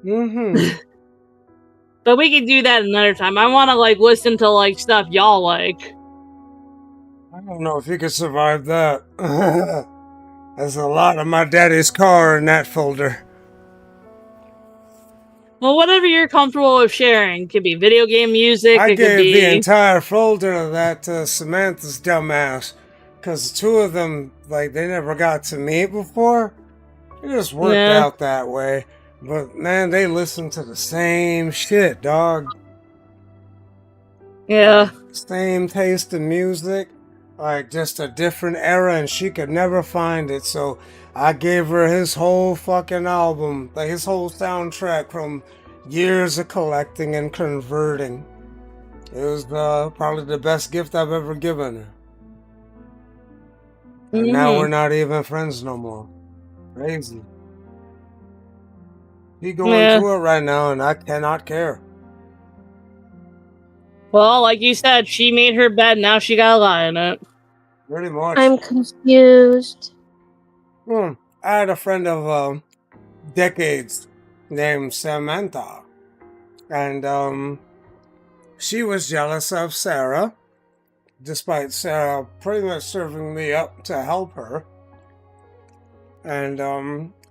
Mm-hmm. But we can do that another time. I want to like listen to like stuff y'all like. I don't know if you could survive that. There's a lot of my daddy's car in that folder. Well, whatever you're comfortable with sharing. It could be video game music. I It could gave be the entire folder of that to Samantha's dumbass. Because two of them, like, they never got to meet before. It just worked out that way. But, man, they listen to the same shit, dog. Yeah. Same taste in music. Like, just a different era, and she could never find it. So, I gave her his whole fucking album. Like, his whole soundtrack from years of collecting and converting. It was probably the best gift I've ever given her. And now we're not even friends no more. Crazy. He going through it right now, and I cannot care. Well, like you said, she made her bed, now she gotta lie in it. Pretty much. I'm confused. I had a friend of decades named Samantha. And she was jealous of Sarah, despite Sarah pretty much serving me up to help her. And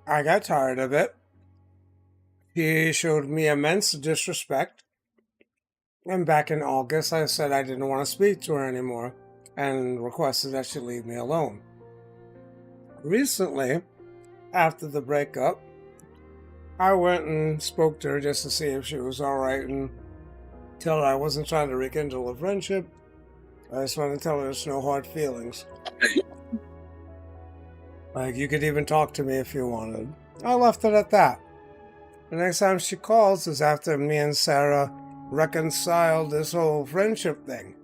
I got tired of it. She showed me immense disrespect. And back in August, I said I didn't want to speak to her anymore and requested that she leave me alone. Recently, after the breakup, I went and spoke to her just to see if she was alright and tell her I wasn't trying to rekindle a friendship. I just wanted to tell her there's no hard feelings. Like, you could even talk to me if you wanted. I left it at that. The next time she calls is after me and Sarah reconciled this whole friendship thing.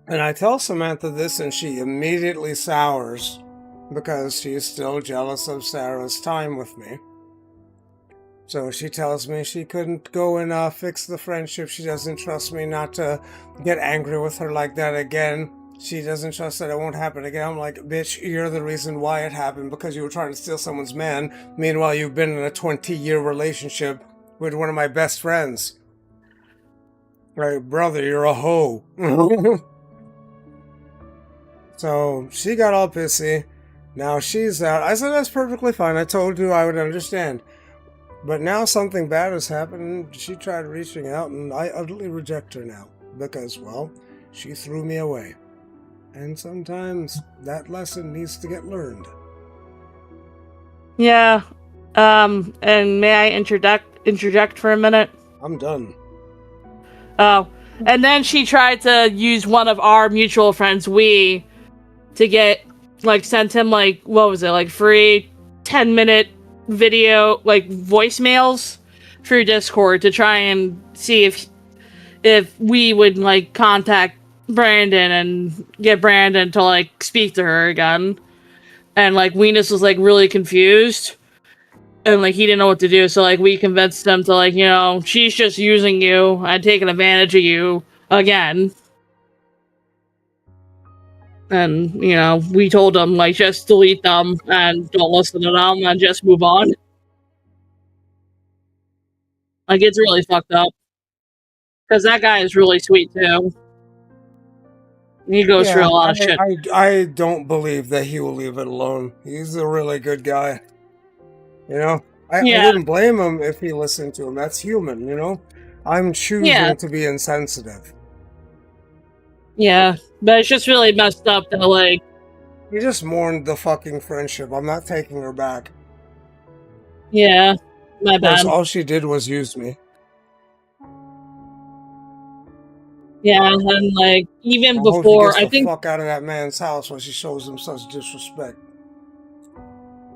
And I tell Samantha this, and she immediately sours because she's still jealous of Sarah's time with me. So she tells me she couldn't go and fix the friendship. She doesn't trust me not to get angry with her like that again. She doesn't trust that it won't happen again. I'm like, bitch, you're the reason why it happened, because you were trying to steal someone's man. Meanwhile, you've been in a 20-year relationship with one of my best friends. Like, brother, you're a hoe. So she got all pissy. Now she's out. I said, that's perfectly fine. I told you I would understand. But now something bad has happened. She tried reaching out, and I utterly reject her now. Because, well, she threw me away. And sometimes that lesson needs to get learned. Yeah. And may I interject for a minute? I'm done. Oh. And then she tried to use one of our mutual friends, to get, like, sent him, like, what was it, like, free 10-minute video, like, voicemails through Discord to try and see if we would, like, contact Brandon and get Brandon to, like, speak to her again. And, like, Weenus was, like, really confused. And, like, he didn't know what to do, so, like, we convinced him to, like, you know, she's just using you and taking advantage of you again. And, you know, we told him, like, just delete them and don't listen to them and just move on. Like, it's really fucked up. Because that guy is really sweet, too. He goes through a lot of shit. I don't believe that he will leave it alone. He's a really good guy. You know? I wouldn't blame him if he listened to him. That's human, you know? I'm choosing to be insensitive. Yeah, but it's just really messed up that, like... He just mourned the fucking friendship. I'm not taking her back. Yeah, my bad. All she did was use me. Yeah, and, like, even before... I think the fuck out of that man's house when she shows him such disrespect.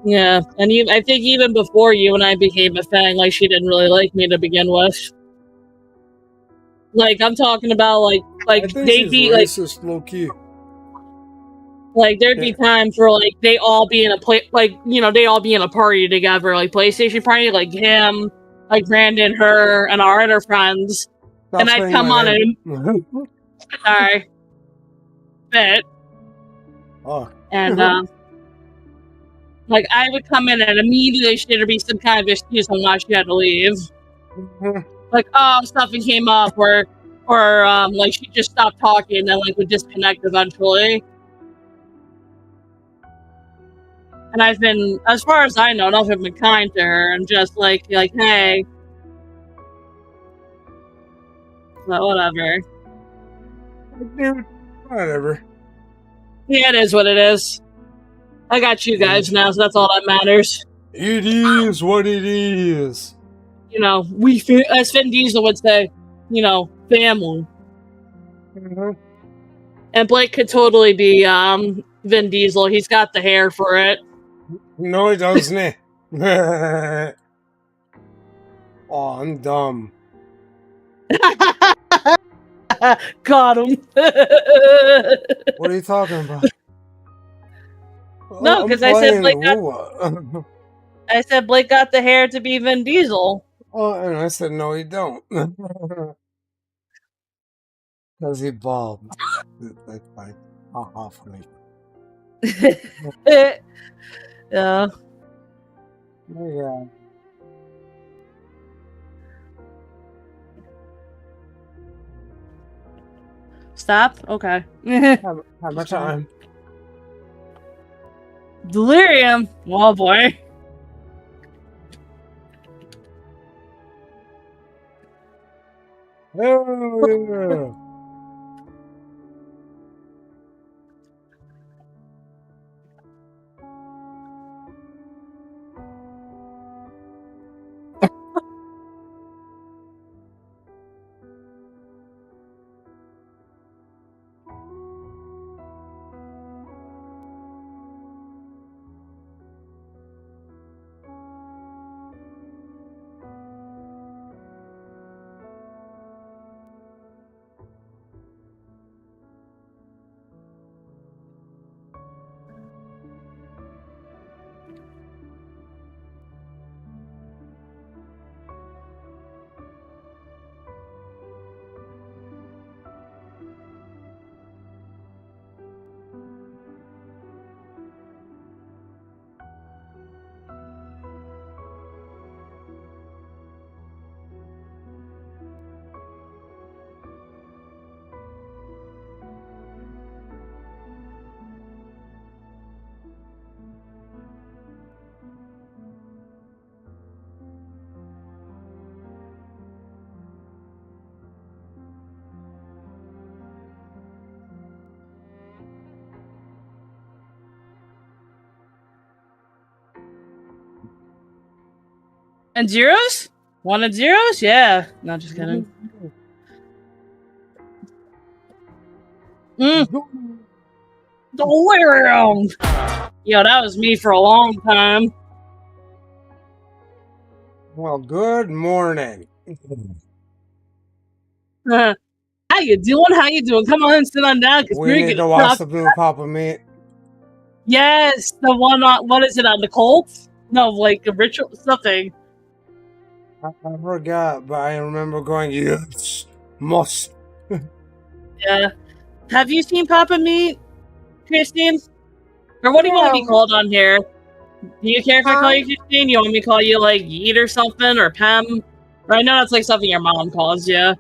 Yeah, and I think even before you and I became a fan, like, she didn't really like me to begin with. Like, I'm talking about, like they'd be, racist, like... low-key. Like, there'd be times where, like, they all be in a they all be in a party together, like, PlayStation party, like, him, like, Brandon, her, and our other friends. Stop, and I'd come on and... Sorry. Bit. Oh. And, Like, I would come in and immediately there'd be some kind of excuse on why she had to leave. Like, oh, something came up, or like, she just stopped talking and then, like, would disconnect eventually. And I've been, as far as I know, nothing been kind to her and just like, hey. But whatever. Dude, whatever. Yeah, it is what it is. I got you guys now, so that's all that matters. It is what it is. You know, as Vin Diesel would say, you know, family. Mm-hmm. And Blake could totally be Vin Diesel. He's got the hair for it. No, he doesn't. Oh, I'm dumb. Got him. What are you talking about? No, because I said Blake got, got... I said Blake got the hair to be Vin Diesel. Oh, and I said, no, he don't. Because he bald. That's fine. Ha for me. Yeah. Yeah. Stop? Okay. Have my time. Delirium. Oh boy. Oh, yeah. And zeros? One and zeros? Yeah. No, just kidding. Delirium! Yo, that was me for a long time. Well, good morning. How you doing? How you doing? Come on, sit on down. We need to watch the Blue Papa meet. Yes, the one on, what is it, on the Colts? No, like a ritual, something. I forgot, but I remember going, yes, must. Yeah. Have you seen Papa meet, Christine? Or what do you want to be called on here? Do you care if I call you Christine? You want me to call you, like, Yeet or something? Or Pam? Or I know that's, like, something your mom calls you.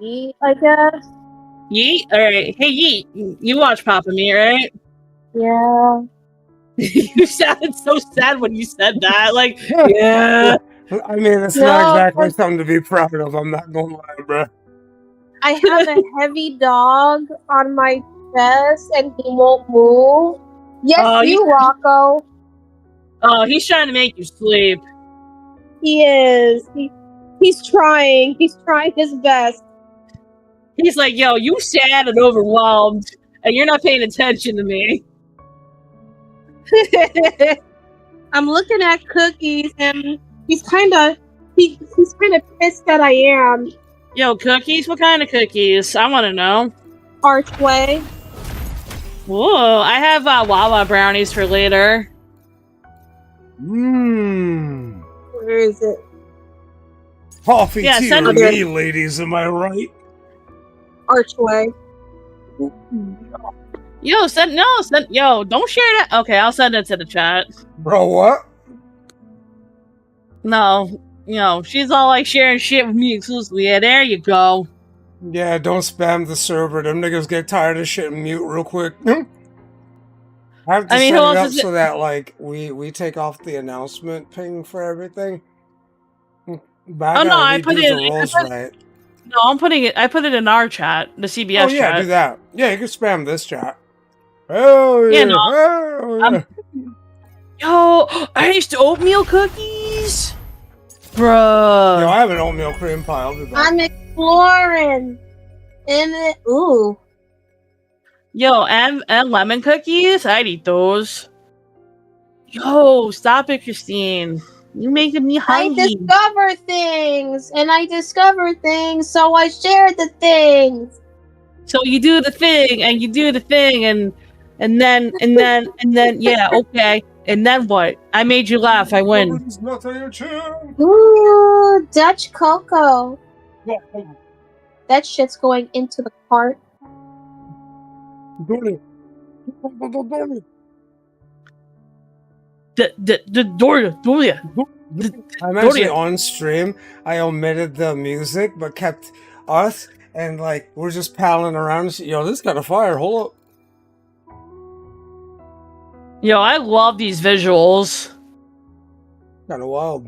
Yeet, I guess. Yeet? Alright. Hey, Yeet. You watch Papa meet, right? Yeah. You sounded so sad when you said that. Like, yeah. I mean, it's not exactly something to be proud of. I'm not gonna lie, bro. I have a heavy dog on my chest and he won't move. Yes, Rocco. Oh, he's trying to make you sleep. He is. He's trying. He's trying his best. He's like, yo, you sad and overwhelmed, and you're not paying attention to me. I'm looking at Cookies, and he's kind of pissed that I am. Yo, Cookies? What kind of cookies? I want to know. Archway. Whoa, I have Wawa brownies for later. Mmm. Where is it? Coffee tea to me, ladies, am I right? Archway. Yo, don't share that. Okay, I'll send it to the chat. Bro, what? No, she's all like sharing shit with me exclusively. Yeah, there you go. Yeah, don't spam the server. Them niggas get tired of shit and mute real quick. I have to set it up so that like we take off the announcement ping for everything. I put it in. No, I'm putting it. I put it in our chat, the CBS chat. Oh yeah, do that. Yeah, you can spam this chat. Oh yeah. Yeah. Yo, I used to oatmeal cookies, bruh. Yo, I have an oatmeal cream pie. I'll be back. I'm exploring in it. Ooh. Yo, and lemon cookies. I'd eat those. Yo, stop it, Christine. You're making me hungry. I discover things, so I share the things. So you do the thing, and you do the thing, and then, yeah, okay. And then what? I made you laugh. I win. Ooh, Dutch cocoa. That shit's going into the cart. I'm actually on stream. I omitted the music, but kept us, and like we're just palling around. Yo, this got a fire. Hold up. Yo, I love these visuals. Kind of wild.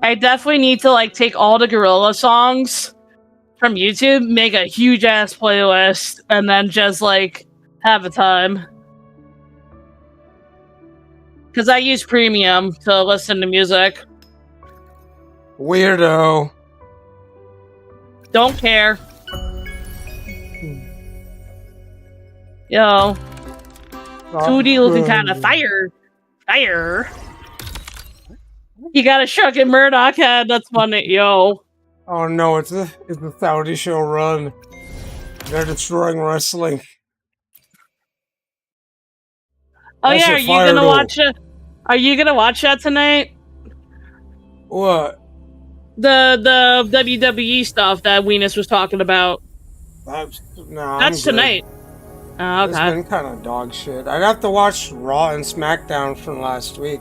I definitely need to like take all the Gorrillaz songs from YouTube, make a huge ass playlist, and then just like have a time. Because I use premium to listen to music. Weirdo. Don't care. Yo. 2D looking kind of fire. You got a shucking Murdoch head. That's funny. Yo. Oh no, it's the Saudi show run. They're destroying wrestling. Oh yeah, are you gonna watch that tonight? What? The WWE stuff that Weenus was talking about. That's tonight. Oh, okay. It's been kind of dog shit. I'd have to watch Raw and SmackDown from last week.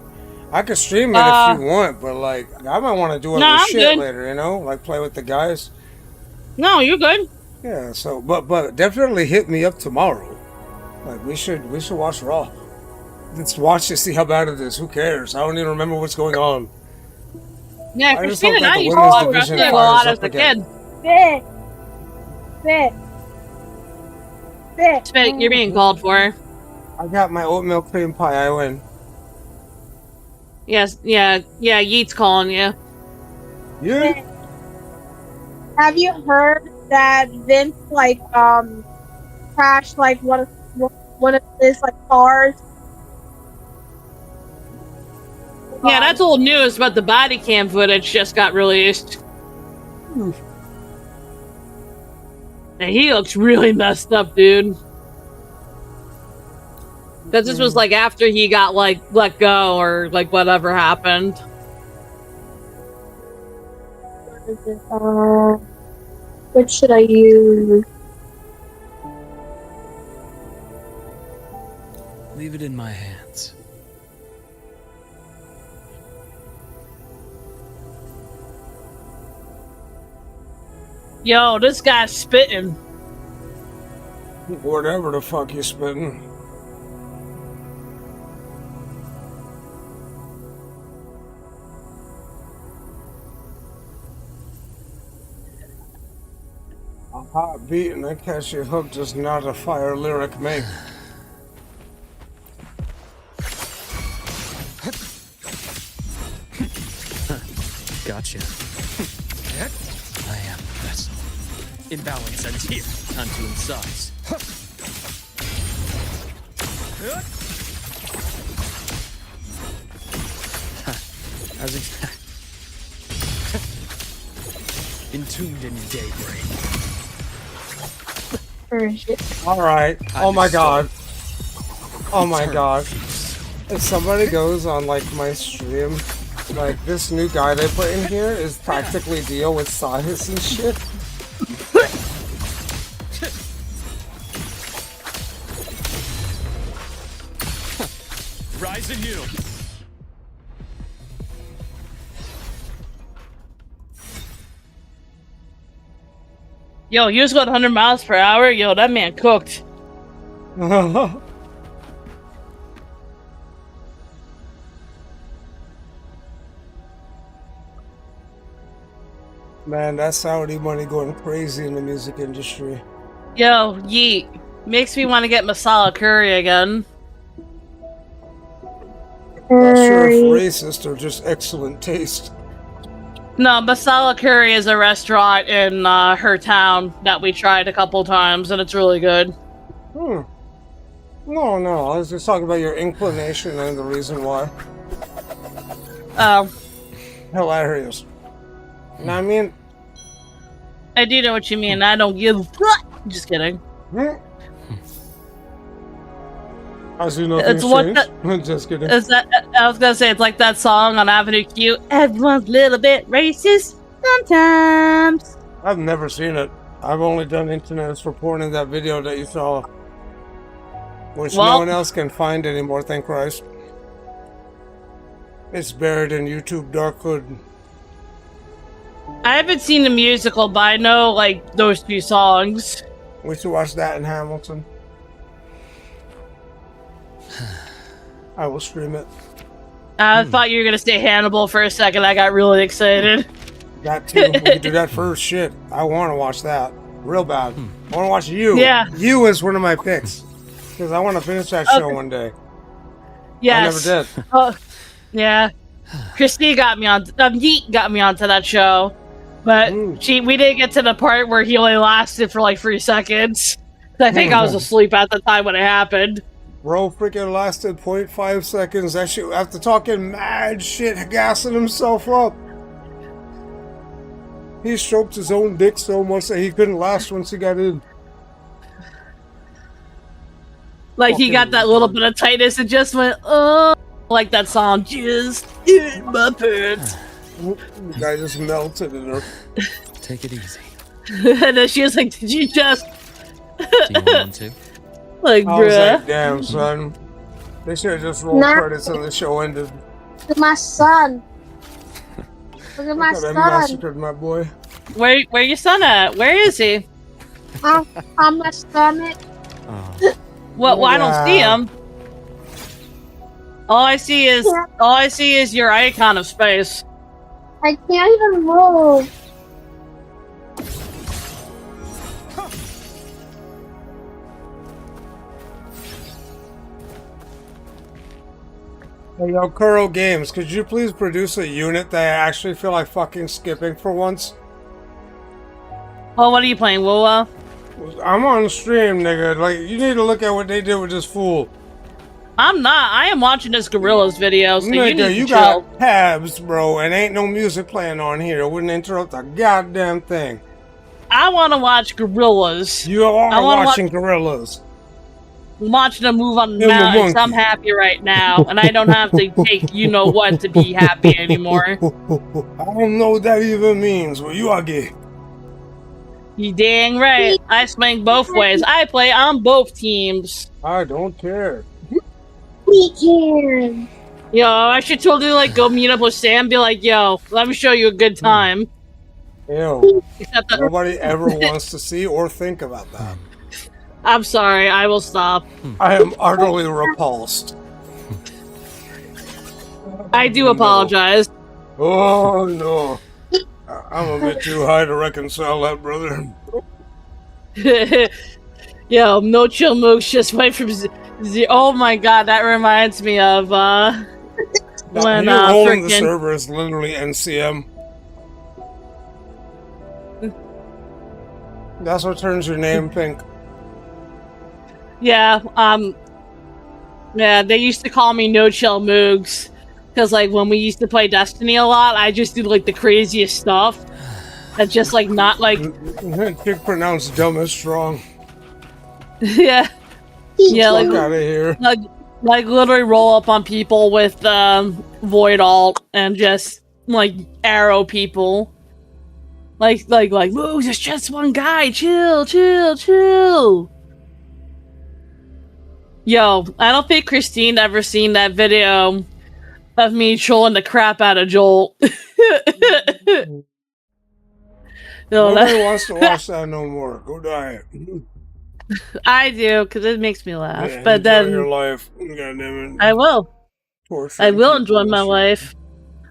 I could stream it if you want, but like I might want to do other shit later, you know, like play with the guys. No, you're good. Yeah, so but definitely hit me up tomorrow. Like we should watch Raw. Let's watch to see how bad it is. Who cares? I don't even remember what's going on. Yeah, Christine and I used to watch wrestling a lot as a kid. Spit, you're being called for. I got my oatmeal cream pie. I win. Yes, yeah, Yeet's calling you. Yeah. Have you heard that Vince crashed like one of his like cars? Yeah, that's old news, but the body cam footage just got released. And he looks really messed up, dude. Because this was like after he got like let go or like whatever happened. What should I use? Leave it in my hands. Yo, this guy's spitting. Whatever the fuck you spitting. A hot beat and a catchy hook does not a fire lyric make. Gotcha. I am the vessel. Imbalance ends here. Time to incise. Entombed in daybreak. Alright. Oh my god. Oh my god. If somebody goes on like my stream, like this new guy they put in here is practically deal with size and shit. rise anew. Yo, he was going 100 miles per hour. Yo, that man cooked. Man, that's Saudi money going crazy in the music industry. Yo, yeet. Makes me want to get masala curry again. Not sure if racist or just excellent taste. No, masala curry is a restaurant in her town that we tried a couple times, and it's really good. No, I was just talking about your inclination and the reason why. Oh. Hilarious. You know what I mean? I do know what you mean. I don't give a fuck. Just kidding. I see nothing changed. Just kidding. Is that, I was gonna say, it's like that song on Avenue Q. Everyone's a little bit racist sometimes. I've never seen it. I've only done internet reporting that video that you saw. Which no one else can find anymore, thank Christ. It's buried in YouTube dark hood. I haven't seen the musical, but I know, like, those two songs. We should watch that in Hamilton. I will stream it. I thought you were gonna say Hannibal for a second. I got really excited. That too. We can do that first. Shit. I want to watch that. Real bad. I want to watch You. Yeah. You is one of my picks. Because I want to finish that show one day. Yes. I never did. Oh, yeah. Christy got me on. Yeet got me onto that show, but we didn't get to the part where he only lasted for like 3 seconds. I think I was asleep at the time when it happened. Bro freaking lasted 0.5 seconds. That shit, after talking mad shit, gassing himself up. He stroked his own dick so much that he couldn't last once he got in. Like he got that little bit of tightness and just went, oh, like that song, just in my pants. The guy just melted in her. Take it easy. And then she was like, did you just... Do you want to? Like, I was bruh. like, damn, son. They should have just rolled credits and the show ended. Look at my son. Look at my That son. massacred my boy. Where your son at? Where is he? On my stomach. Oh. Well, I don't see him. All I see is your icon of space. I can't even move. Hey, yo, Kuro Games, could you please produce a unit that I actually feel like fucking skipping for once? Oh, what are you playing, Woa? I'm on stream, nigga. Like, you need to look at what they did with this fool. I'm not. I am watching this Gorrillaz video, so Nigga, you need you to chill. got tabs, bro, and ain't no music playing on here. It wouldn't interrupt a goddamn thing. I want to watch Gorrillaz. You are watching Gorillaz. I'm watching them move on the I'm a mountains. monkey. I'm happy right now, and I don't have to take you-know-what to be happy anymore. I don't know what that even means. Well, you are gay. You dang right. I swing both ways. I play on both teams. I don't care. We can. Yo, I should totally like go meet up with Sam and be like, yo, let me show you a good time. Ew. Except that Nobody ever wants to see or think about that. I'm sorry, I will stop. I am utterly repulsed. I do apologize. Oh, no. I'm a bit too high to reconcile that, brother. Yo, no chill mooks just went from oh my god, that reminds me of when you holding the frickin' server is literally NCM. That's what turns your name pink. yeah, they used to call me No Chill Moogs. Because, like, when we used to play Destiny a lot, I just do, like, the craziest stuff. That's just, like, not, like... Chick pronounced dumb as strong. yeah. Yeah, like, Fuck out of here. like, literally roll up on people with, Void Alt and just, like, arrow people. Like, Moogs, it's just one guy, chill. Yo, I don't think Christine ever seen that video of me trolling the crap out of Joel. No, Nobody wants to watch that no more. Go diet. I do, because it makes me laugh. Yeah, But enjoy your then life. God damn it. I will. I Torturing will people enjoy and my shit. life.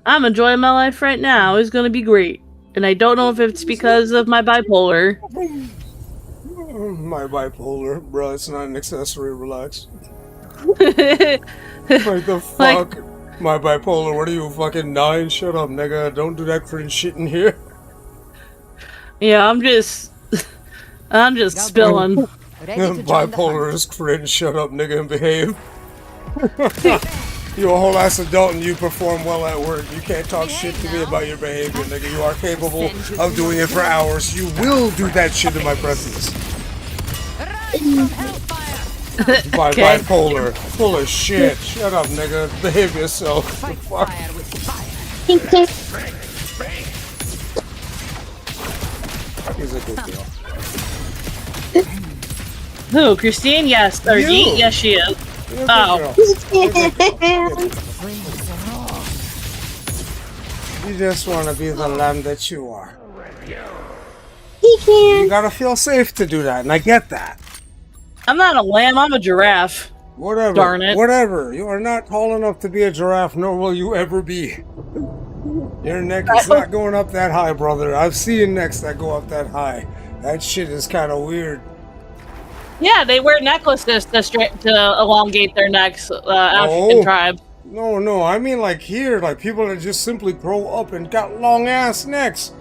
I'm enjoying my life right now. It's gonna be great. And I don't know if it's because of my bipolar. My bipolar, bro. It's not an accessory. Relax. Like, Like the fuck? My bipolar. What are you, fucking 9? Shut up, nigga. Don't do that cringe shit in here. yeah, I'm just spilling. Bipolar is cringe. Shut up, nigga, and behave. You a whole ass adult and you perform well at work. You can't talk shit to me about your behavior, nigga. You are capable of doing it for hours. You will do that shit in my presence. Bipolar. Full of shit. Shut up, nigga. Behave yourself. Fuck. He's a good girl. Who, Christine? Yes. Or You. Yeet? Yes, she is. You're a good Oh. girl. You're a good girl. You just want to be the lamb that you are. He can. You gotta feel safe to do that, and I get that. I'm not a lamb, I'm a giraffe. Whatever. Darn it. Whatever. You are not tall enough to be a giraffe, nor will you ever be. Your neck is not going up that high, brother. I've seen necks that go up that high. That shit is kind of weird. Yeah, they wear necklaces to elongate their necks, African tribe. No. I mean, like here, like people that just simply grow up and got long ass necks.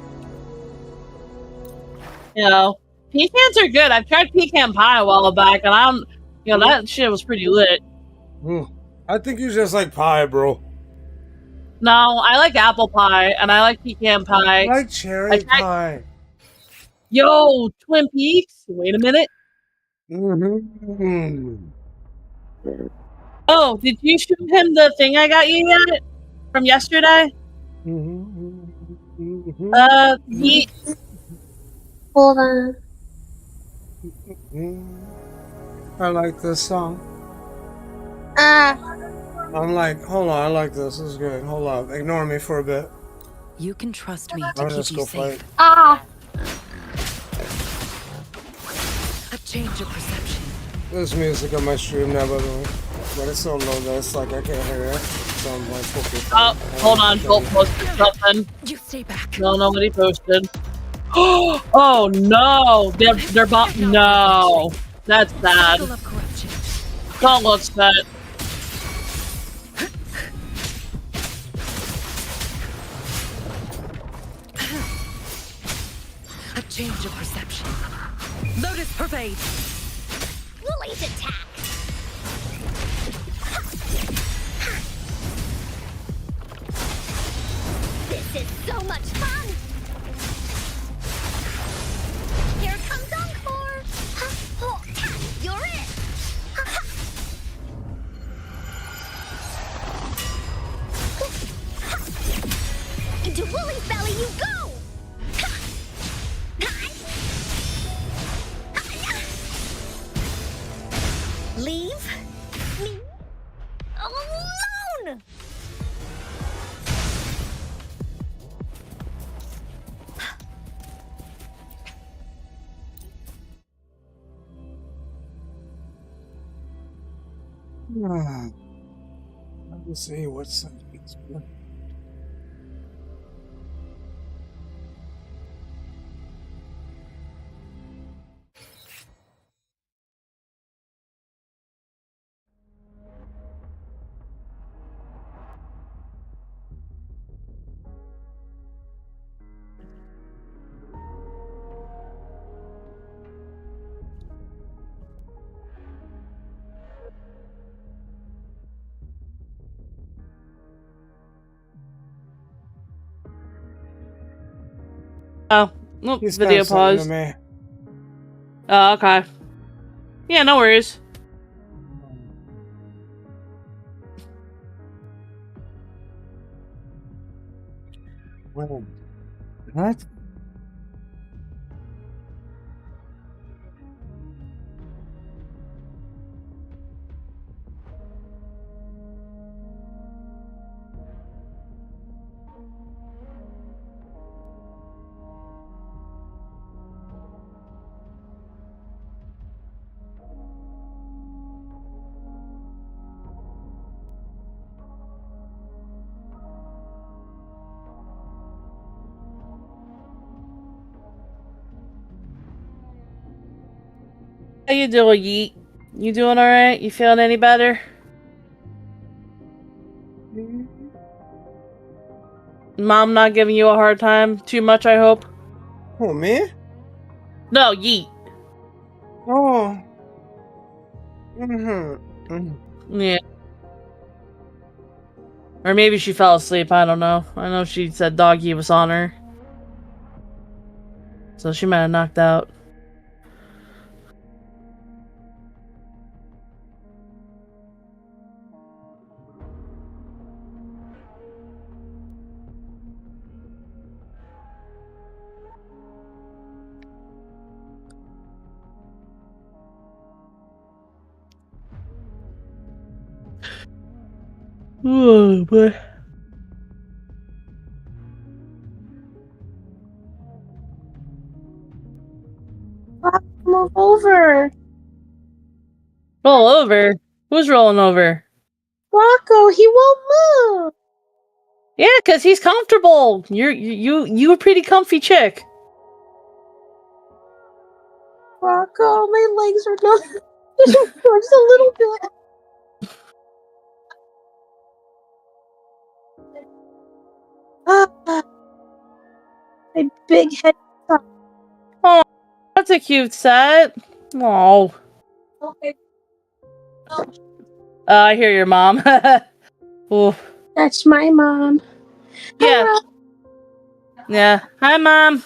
You know, pecans are good. I've tried pecan pie a while back, and that shit was pretty lit. I think you just like pie, bro. No, I like apple pie, and I like pecan pie. I like cherry pie. Yo, Twin Peaks. Wait a minute. Mm-hmm. Oh, did you shoot him the thing I got you yet? From yesterday? He... Hold on. I like this song. I'm like, hold on, I like this. This is good. Hold on. Ignore me for a bit. You can trust me to I'll keep just you go safe. fight. A change of perception. There's music on my stream now, by the way. But it's so low that it's like I can't hear it. So I'm like, okay. Oh, hold on. Joel posted something. You stay back. No, nobody posted. Oh no! They're no! That's bad. Cycle of corruption. Don't look sad. A change of perception. Lotus pervade. Lily's attack. This is so much fun. Here comes Encore. Oh, you're it. Into Lily's belly you go. Leave me alone! Let me see what's that. Oh, video paused. Oh, okay. Yeah, no worries. What? How you doing, Yeet? You doing alright? You feeling any better? Mom not giving you a hard time too much, I hope? Oh, me? No, Yeet. Oh. Mm-hmm. Yeah. Or maybe she fell asleep, I don't know. I know she said Doggy was on her. So she might have knocked out. Oh, boy. Move over. Roll over? Who's rolling over? Rocco, he won't move. Yeah, cause he's comfortable. You a pretty comfy chick. Rocco, my legs are not just a little bit. Ah, my big head. Oh, that's a cute set. Oh, Okay, I hear your mom. Ooh. that's my mom. Yeah, Hi, yeah. Hi, mom.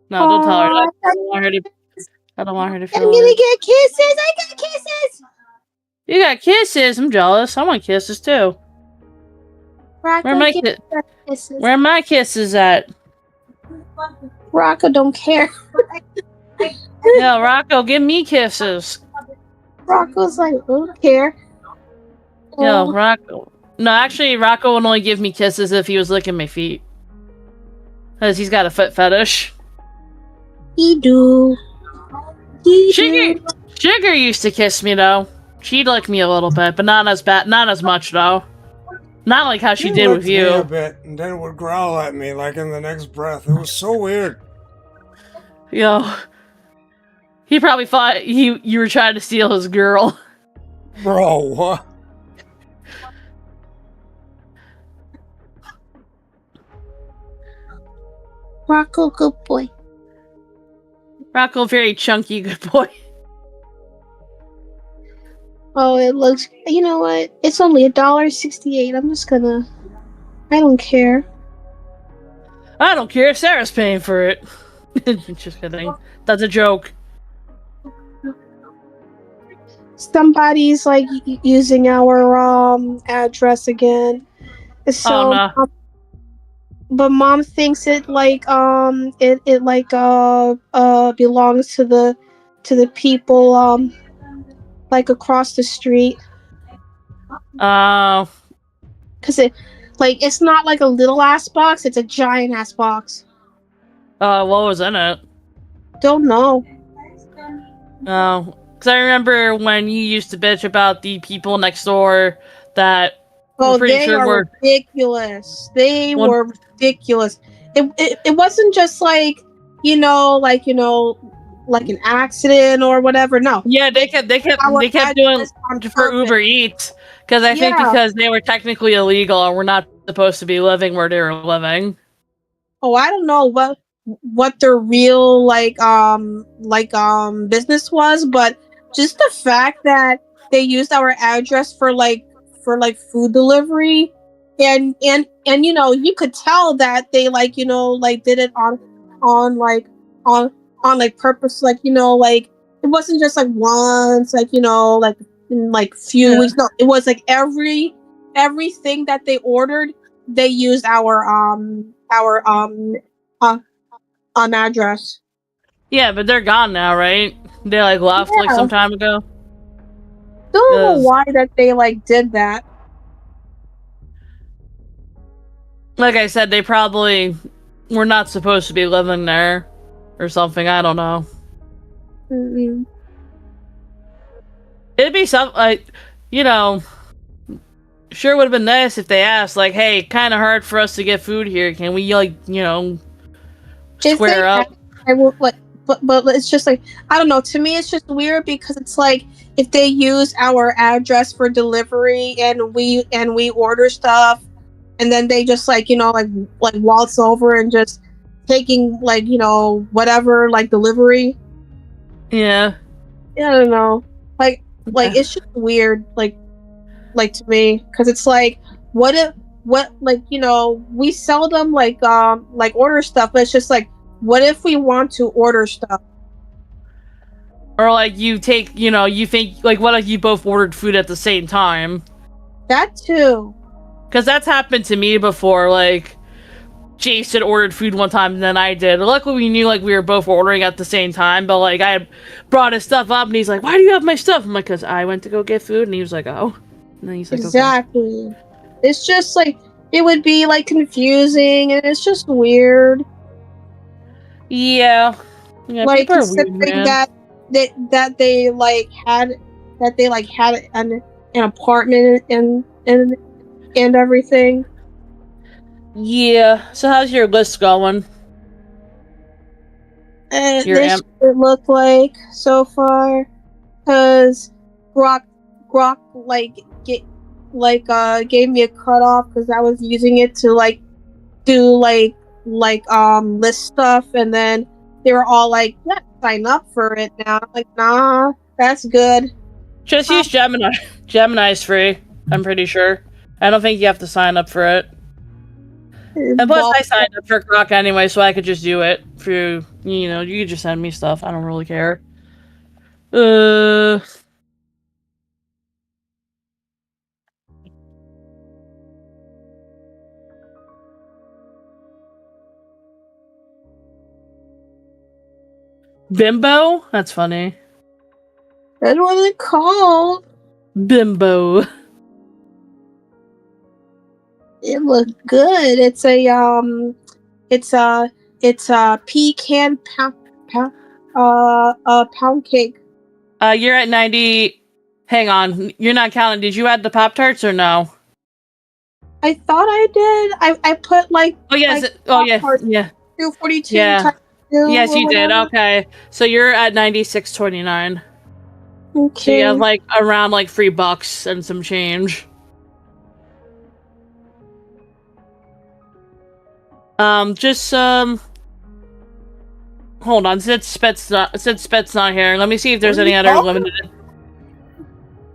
No, don't tell her that. Aw, I don't want her to. I don't want her to I'm feel. gonna get kisses. I got kisses. You got kisses. I'm jealous. I want kisses too. Rocco, Where my give me your kisses. Where my kisses at? Rocco don't care. Yeah, Rocco, give me kisses. Rocco's like, I don't care. Yo, Rocco. No, actually, Rocco would only give me kisses if he was licking my feet. Because he's got a foot fetish. He do. Sugar used to kiss me, though. She'd lick me a little bit, but not as bad, not as much, though. Not like how she did with licked me a you. bit, and then would growl at me like in the next breath. It was so weird. Yo. He probably thought you were trying to steal his girl. Bro, what? Rocco, good boy. Rocco, very chunky, good boy. Oh, it looks. You know what? It's only $1.68. I'm just gonna. I don't care. I don't care. Sarah's paying for it. Just kidding. That's a joke. Somebody's like using our address again. So, Oh, no. but mom thinks it like it like belongs to the people like across the street. Oh. Cause it's not like a little ass box. It's a giant ass box. What was in it? Don't know. Oh. Because I remember when you used to bitch about the people next door that Oh, pretty they sure are were ridiculous. They One- were ridiculous. It wasn't just like like an accident or whatever. No. Yeah, they kept Our doing address on for purpose. Uber Eats because I think Yeah. because they were technically illegal and we're not supposed to be living where they were living. Oh, I don't know what their real business was, but just the fact that they used our address for food delivery, and you could tell that they did it on purpose, it wasn't just like once, in few weeks. No, it was like everything that they ordered, they used our address. Yeah, but they're gone now, right? They left Yeah. some time ago. Don't know Yes. why that they did that. Like I said, they probably were not supposed to be living there or something. I don't know. Mm-hmm. It'd be something sure would have been nice if they asked, like, hey, kind of hard for us to get food here. Can we, If square they up? I will but it's just like, I don't know. To me, it's just weird because it's like if they use our address for delivery and we order stuff, and then they just like like waltz over and just taking like whatever like delivery. Yeah. Yeah, I don't know. Like it's just weird. Like to me, because it's like what we seldom like order stuff, but it's just like, what if we want to order stuff? Or like you take, you think like, what if you both ordered food at the same time? That too. Because that's happened to me before. Like Jason ordered food one time and then I did. Luckily we knew like we were both ordering at the same time, but like I brought his stuff up and he's like, why do you have my stuff? I'm like, because I went to go get food. And he was like, oh. And then he's like, exactly. Okay. It's just like, it would be like confusing and it's just weird. Yeah. Like people are considering weird, man. that they had an apartment and everything. Yeah. So how's your list going? This should look like so far, because Grok gave me a cutoff because I was using it to like do list stuff, and then they were all like, yeah, sign up for it now. I'm like, nah, that's good. Just use Gemini. Gemini's free, I'm pretty sure. I don't think you have to sign up for it. And plus, I signed up for Grok anyway, so I could just do it through, you could just send me stuff. I don't really care. Bimbo? That's funny. That's what it's called. Bimbo. It looks good. It's a pecan pound cake. You're at 90. Hang on, you're not counting. Did you add the Pop-Tarts or no? I thought I did. I put like. Oh yes. Like, yeah. 242. Yeah. Yes, you did. Whatever. Okay, so you're at 96.29. Okay. So you have like around like $3 and some change. Hold on. Since Spet's not here, let me see if there's any other limited.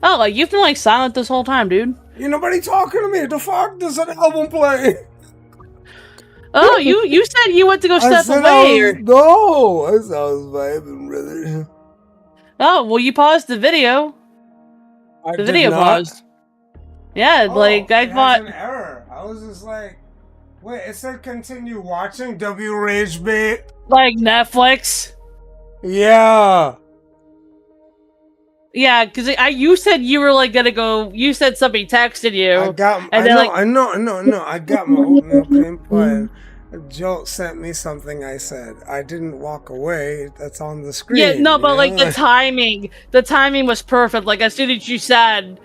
Oh, like you've been like silent this whole time, dude. Ain't nobody talking to me. The fuck does an album play? Oh, you said you went to go step away. No, I was vibing, brother. Oh, well, you paused the video. The video paused. Yeah, like I thought. An error. I was just like, wait, it said continue watching W Rage Bait. Like Netflix. Yeah. Yeah, because you said you were like gonna go. You said somebody texted you. I got my oatmeal cream pie. Joe sent me something. I said I didn't walk away. That's on the screen. Yeah, no, but like the timing was perfect. Like as soon as you said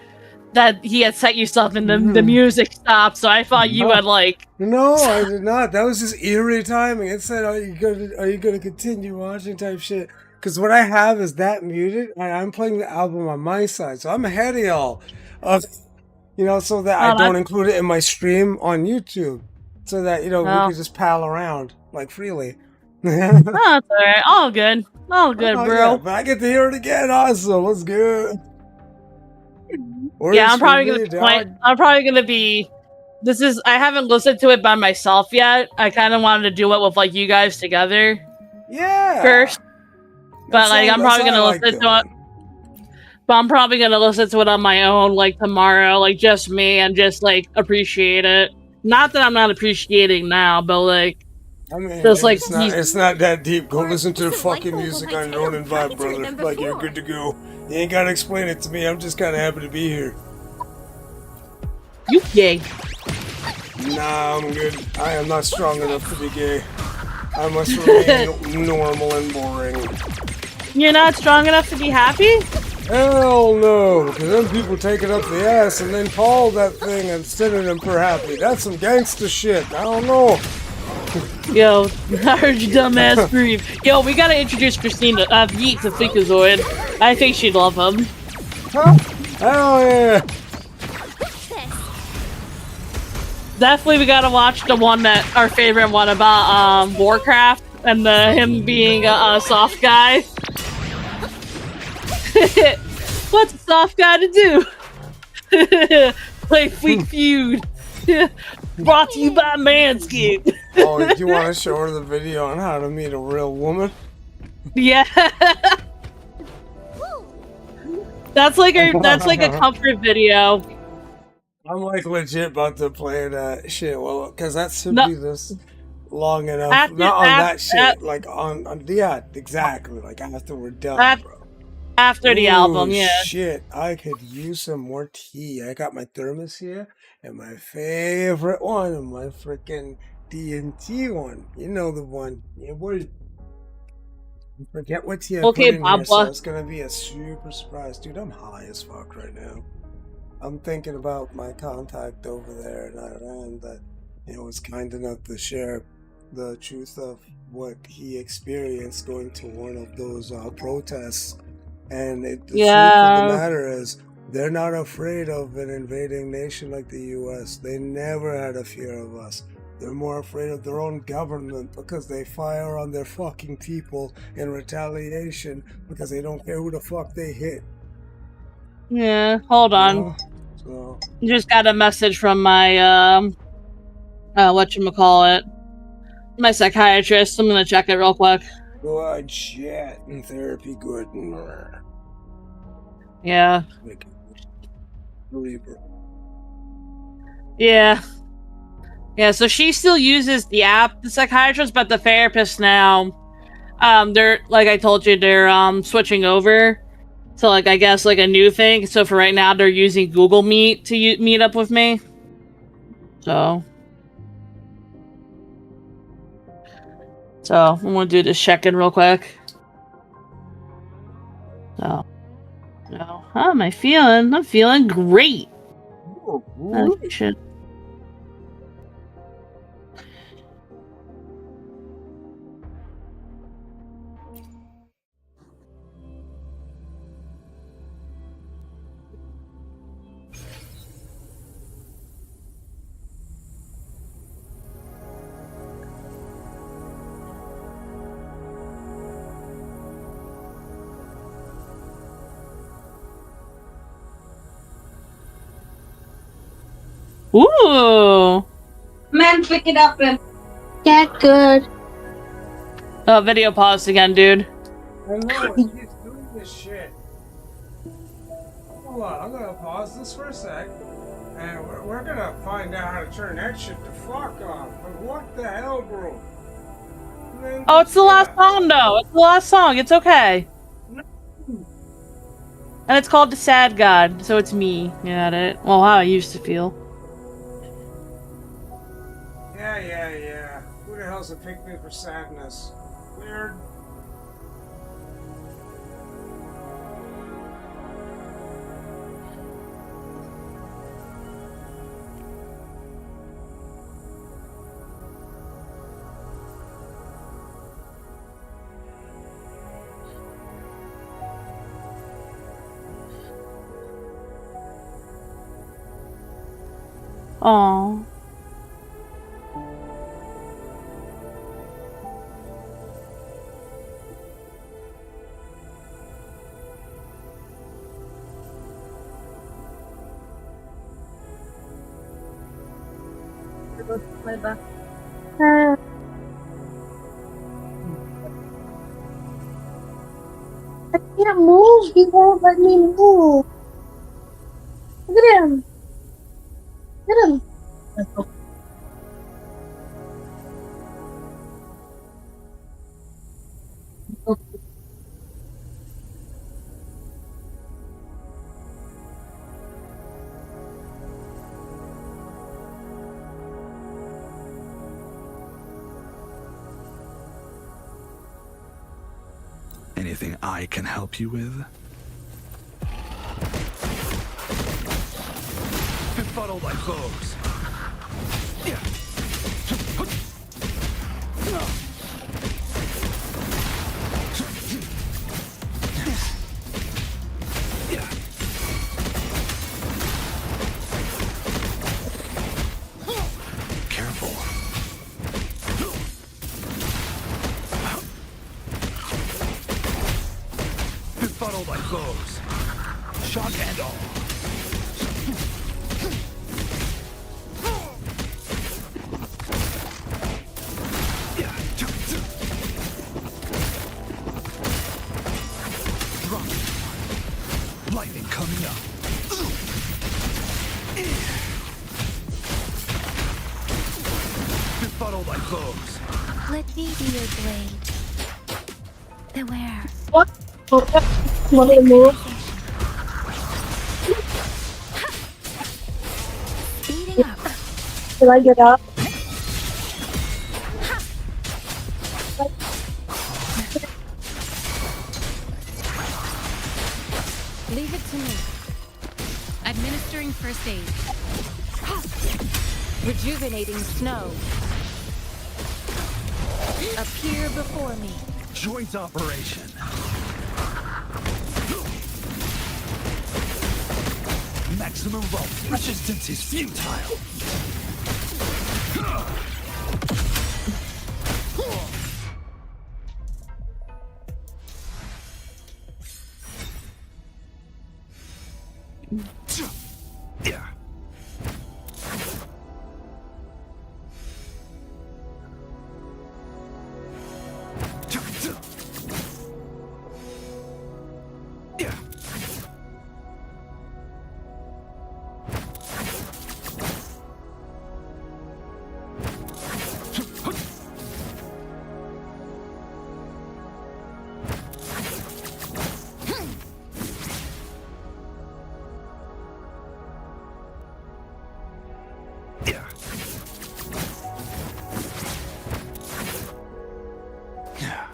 that he had sent you something, the music stopped. So I thought you had like. No, I did not. That was just eerie timing. It said, "Are you gonna continue watching?" type shit. Because what I have is that muted, and I'm playing the album on my side, so I'm ahead of y'all. So that I don't include it in my stream on YouTube, so that we can just pal around like freely. That's alright. All good, bro. Yeah, but I get to hear it again. Awesome. Let's go. Yeah, I'm probably gonna be. I haven't listened to it by myself yet. I kind of wanted to do it with like you guys together. Yeah. First. But like I'm probably gonna listen to it. But I'm probably gonna listen to it on my own, like tomorrow, like just me, and just like appreciate it. Not that I'm not appreciating now, but like, I mean, just like it's not that deep. Go listen to the fucking music on your own and vibe, brother. Like you're good to go. You ain't gotta explain it to me. I'm just kind of happy to be here. You gay? Nah, I'm good. I am not strong enough to be gay. I must remain normal and boring. You're not strong enough to be happy? Hell no, because then people take it up the ass and then call that thing a synonym for happy. That's some gangster shit. I don't know. Yo, I heard you dumbass scream. Yo, we gotta introduce Christina, Yeet to Freakazoid. I think she'd love him. Oh yeah. Definitely we gotta watch the one that, our favorite one about, Warcraft, and him being a soft guy. What's a soft guy to do? Play Fleet Feud. Brought to you by Manscaped. Oh, do you want to show her the video on how to meet a real woman? Yeah. That's like a comfort video. I'm like legit about to play that shit. Well, because that should No. be this long enough. After- Not on that after- shit. Like on yeah, exactly. Like after we're done, After- bro. After the Ooh, album, yeah. Shit, I could use some more tea. I got my thermos here, and my favorite one, my freaking D&T one. You know the one. Yeah, boy. Forget what tea I Okay, put in here, so Papa. it's gonna be a super surprise. Dude, I'm high as fuck right now. I'm thinking about my contact over there in Iran that, was kind enough to share the truth of what he experienced going to one of those protests. And the truth of the matter is, they're not afraid of an invading nation like the U.S. They never had a fear of us. They're more afraid of their own government because they fire on their fucking people in retaliation because they don't care who the fuck they hit. Yeah, hold on. So, Just got a message from my, whatchamacallit, my psychiatrist. I'm gonna check it real quick. good shit and therapy good. Yeah. Like, believer. Yeah. Yeah, so she still uses the app, the psychiatrist, but the therapist now, they're, like I told you, they're, switching over to, like, I guess, like, a new thing. So for right now, they're using Google Meet to meet up with me. So I'm gonna do this check-in real quick. So, how am I feeling? I'm feeling great. I should. Ooh! Man, pick it up and get good. Oh, video paused again, dude. I know, he's doing this shit. Hold on, I'm gonna pause this for a sec. And we're gonna find out how to turn that shit the fuck off. But what the hell, bro? Oh, it's the last song, though. It's the last song. It's okay. And it's called The Sad God, so it's me. You got it? Well, how I used to feel. Yeah. Who the hell's a pick-me for sadness? Weird. Aww. I can't move. He won't let me move. Look at him. Look at him. Anything I can help you with? Befuddle thy foes. foes. Shock and all. Lightning coming up. Befuddle thy foes. Let me be your blade. Beware. What? What did it move? Speeding up. Did I get up? Leave it to me. Administering first aid. Rejuvenating snow. Appear before me. Joint operation. Maximum vault. Resistance is futile. Yeah. Yeah. Yeah. Yeah.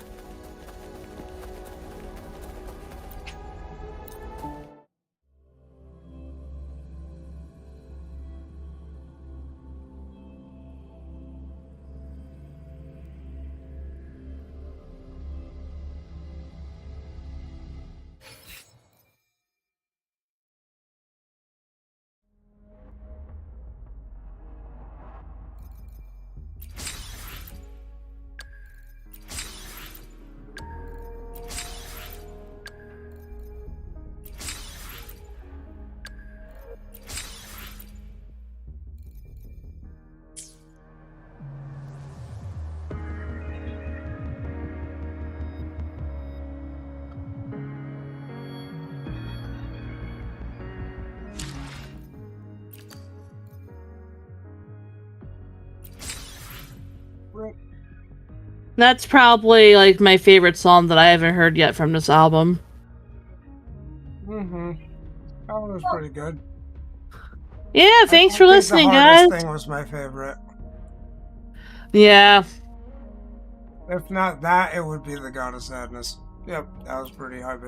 That's probably like my favorite song that I haven't heard yet from this album. Mm-hmm. That one was pretty good. Yeah, thanks for listening, the guys. hardest thing was my favorite. Yeah. If not that, it would be the God of Sadness. Yep, that was pretty high.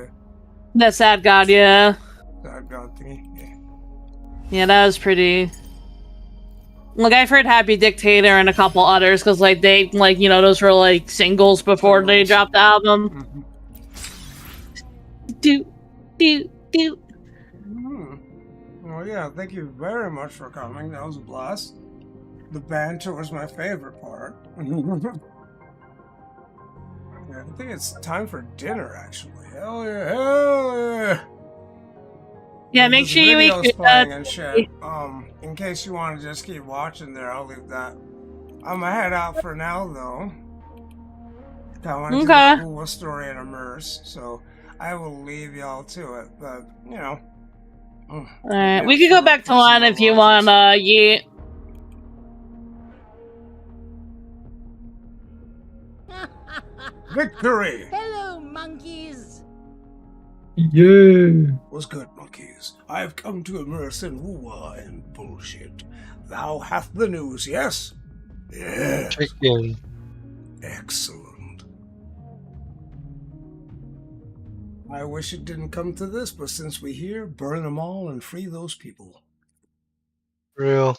The Sad God, yeah. Sad God thingy. Yeah. Yeah, that was pretty... Like, I've heard Happy Dictator and a couple others, because, like, they, like, you know, those were, like, singles before they dropped the album. Mm-hmm. Do, do, do. Well, yeah, thank you very much for coming. That was a blast. The banter was my favorite part. Yeah, I think it's time for dinner, actually. Hell yeah, hell yeah! Yeah, make sure you video's eat playing and shit. In case you want to just keep watching there, I'll leave that. I'm gonna head out for now, though. I want to do the Uwa story and immerse, so I will leave y'all to it. But you know, alright, we could go back to one if you want. Yeah. Victory! Hello, monkeys. Yeah. What's good, monkeys? I have come to immerse in Uwa and bullshit. Thou hath the news, yes? Yes. Chicken. Excellent. I wish it didn't come to this, but since we're here, burn them all and free those people. Real.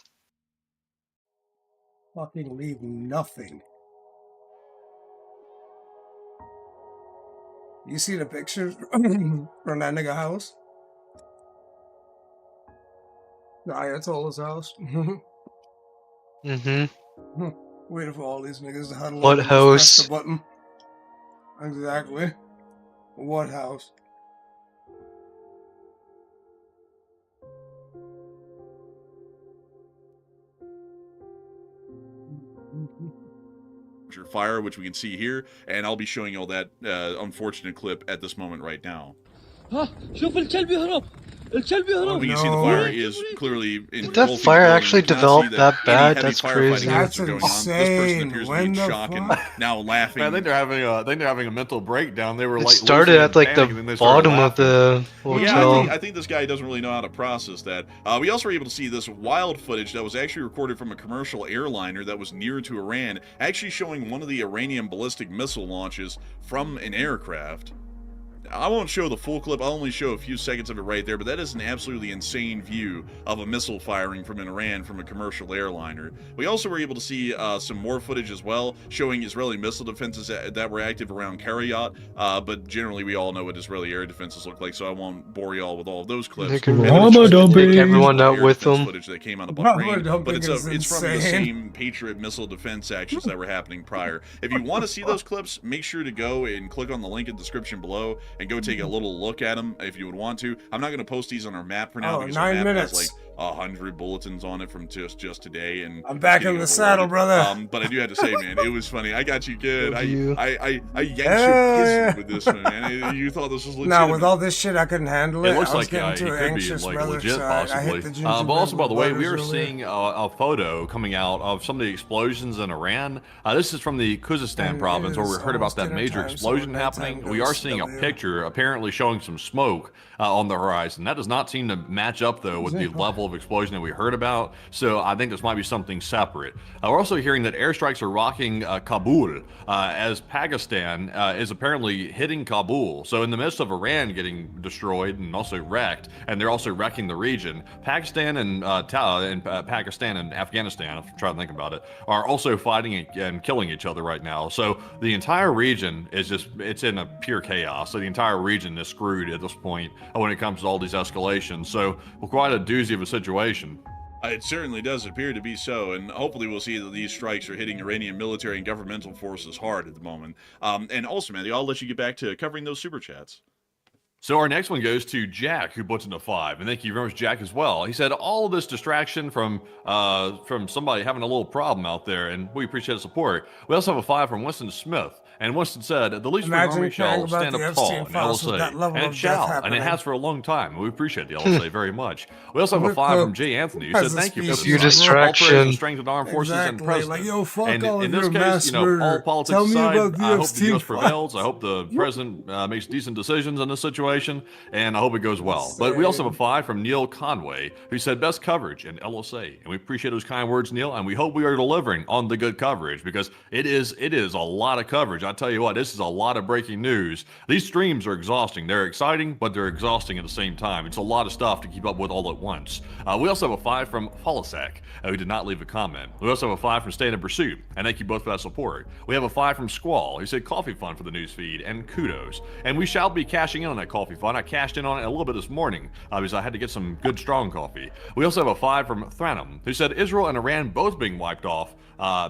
Fucking leave nothing. You see the pictures from that nigga house? The Ayatollah's house? Mm-hmm. Waiting for all these niggas to huddle What up and just press house? the button. Exactly. What house? fire, which we can see here, and I'll be showing you all that unfortunate clip at this moment right now. We can see the fire is clearly Did that fire actually develop that bad? That's crazy. That's going on. This person insane. appears to When be in the shock and fuck? now laughing. Man, I think they're having a mental breakdown. They were It like started losing at like panic, and the then they started bottom of laughing. the hotel. Yeah, I think this guy doesn't really know how to process that. We also were able to see this wild footage that was actually recorded from a commercial airliner that was near to Iran, actually showing one of the Iranian ballistic missile launches from an aircraft. I won't show the full clip, I'll only show a few seconds of it right there, but that is an absolutely insane view of a missile firing from Iran from a commercial airliner. We also were able to see some more footage as well, showing Israeli missile defenses that were active around Kiryat, but generally we all know what Israeli air defenses look like, so I won't bore you all with all of those clips. They can take everyone out with them. Footage that came out of Mama Bahrain, dumping but it's is from the insane. same Patriot missile defense actions that were happening prior. If you want to see those clips, make sure to go and click on the link in the description below and go take a little look at them if you would want to. I'm not going to post these on our map for now because our 9 map minutes. has like 100 bulletins on it from just today. And I'm back in the saddle, brother. But I do have to say, man, it was funny. I got you good. Love you. I yanked Yeah. your with this one, man. You thought this was legit. Now with all this shit, I couldn't handle it. It looks I was like getting it too could be anxious, like brother. legit, So I possibly. hit the But gingerbread also, by the way, we are butters earlier. seeing a photo coming out of some of the explosions in Iran. This is from the Khuzestan And province, it where we is heard about almost that dinner major time, so explosion bedtime happening. We goes are seeing a W. picture apparently showing some smoke on the horizon. That does not seem to match up, though, with the level of explosion that we heard about. So I think this might be something separate. We're also hearing that airstrikes are rocking Kabul as Pakistan is apparently hitting Kabul. So in the midst of Iran getting destroyed and also wrecked, and they're also wrecking the region, Pakistan and Pakistan and Afghanistan, if I'm trying to think about it, are also fighting and killing each other right now. So the entire region is it's in a pure chaos. So the entire region is screwed at this point when it comes to all these escalations. So quite a doozy of a situation. It certainly does appear to be so, and hopefully we'll see that these strikes are hitting Iranian military and governmental forces hard at the moment. And also, Mandy, I'll let you get back to covering those super chats. So our next one goes to Jack, who puts in a 5, and thank you very much, Jack, as well. He said all of this distraction from somebody having a little problem out there, and we appreciate the support. We also have a 5 from Winston Smith. And Winston said, the least Imagine army caring shall about stand the up tall Epstein in files with that LSA, level and of it death shall, and it happening. has for a long time. We appreciate the LSA very much. We also have a 5 from Jay Anthony, who As said, a thank you for species. the Your support. All praise distraction. the strength of the armed forces and Exactly. president. Like, yo, fuck and all in of this your case, mass murder. all politics Tell me aside, about the I hope the Epstein U.S. files. prevails. I hope the president makes decent decisions in this situation, and I hope it goes well. But we also have a 5 from Neil Conway, who said, best coverage in LSA. And we appreciate those kind words, Neil, and we hope we are delivering on the good coverage, because it is a lot of coverage. I tell you what, this is a lot of breaking news. These streams are exhausting. They're exciting, but they're exhausting at the same time. It's a lot of stuff to keep up with all at once. We also have a 5 from Folisak, who did not leave a comment. We also have a 5 from Stay in Pursuit, and thank you both for that support. We have a 5 from Squall, who said coffee fund for the news feed, and kudos. And we shall be cashing in on that coffee fund. I cashed in on it a little bit this morning, because I had to get some good strong coffee. We also have a 5 from Thranum, who said Israel and Iran both being wiped off.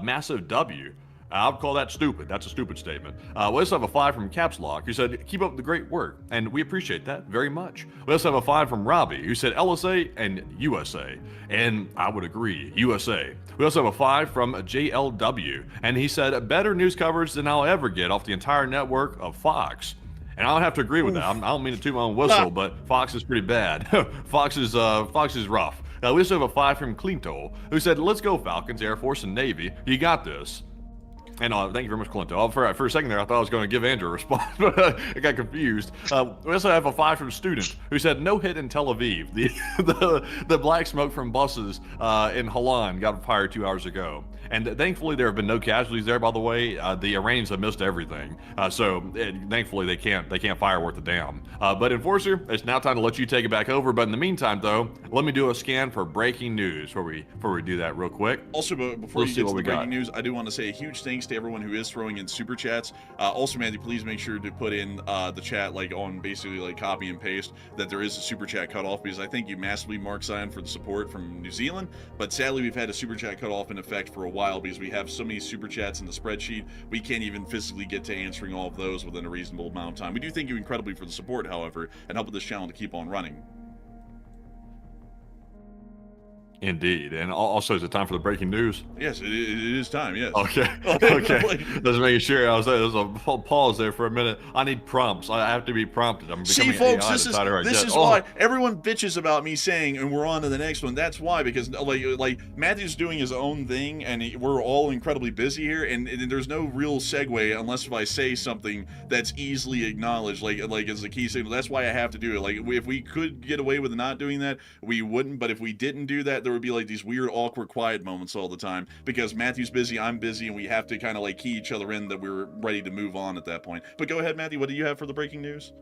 Massive W. I would call that stupid. That's a stupid statement. We also have a 5 from Caps Lock, who said, keep up the great work, and we appreciate that very much. We also have a 5 from Robbie, who said LSA and USA, and I would agree, USA. We also have a 5 from JLW, and he said, better news coverage than I'll ever get off the entire network of Fox. And I don't have to agree with that. I don't mean to toot my own whistle, but Fox is pretty bad. Fox is rough. We also have a 5 from Clinto, who said, let's go Falcons, Air Force, and Navy. You got this. And thank you very much, Clinto. For a second there, I thought I was going to give Andrew a response, but I got confused. We also have a 5 from Student, who said, no hit in Tel Aviv. The black smoke from buses in Halan got fired 2 hours ago. And thankfully, there have been no casualties there, by the way. The Iranians have missed everything. Thankfully, they can't fire worth a damn. But Enforcer, it's now time to let you take it back over. But in the meantime, though, let me do a scan for breaking news before we do that real quick. Also, before Let's you see get to what the we got. breaking news, I do want to say a huge thanks to everyone who is throwing in super chats. Also, Mandy, please make sure to put in the chat, like on basically like copy and paste, that there is a super chat cutoff, because I thank you massively, Mark Zion, for the support from New Zealand. But sadly, we've had a super chat cutoff in effect for a while because we have so many super chats in the spreadsheet, we can't even physically get to answering all of those within a reasonable amount of time. We do thank you incredibly for the support, however, and help with this channel to keep on running. Indeed. And also, is it time for the breaking news? Yes, it is time. Yes. Okay. Okay. Just making sure. There's a pause there for a minute. I need prompts. I have to be prompted. I'm becoming folks, AI this is why everyone bitches about me saying, and we're on to the next one. That's why, because like Matthew's doing his own thing, and we're all incredibly busy here, and there's no real segue unless if I say something that's easily acknowledged, like as a key signal. That's why I have to do it. Like if we could get away with not doing that, we wouldn't. But if we didn't do that, there would be like these weird, awkward, quiet moments all the time because Matthew's busy, I'm busy, and we have to kind of like key each other in that we're ready to move on at that point. But go ahead, Matthew. What do you have for the breaking news?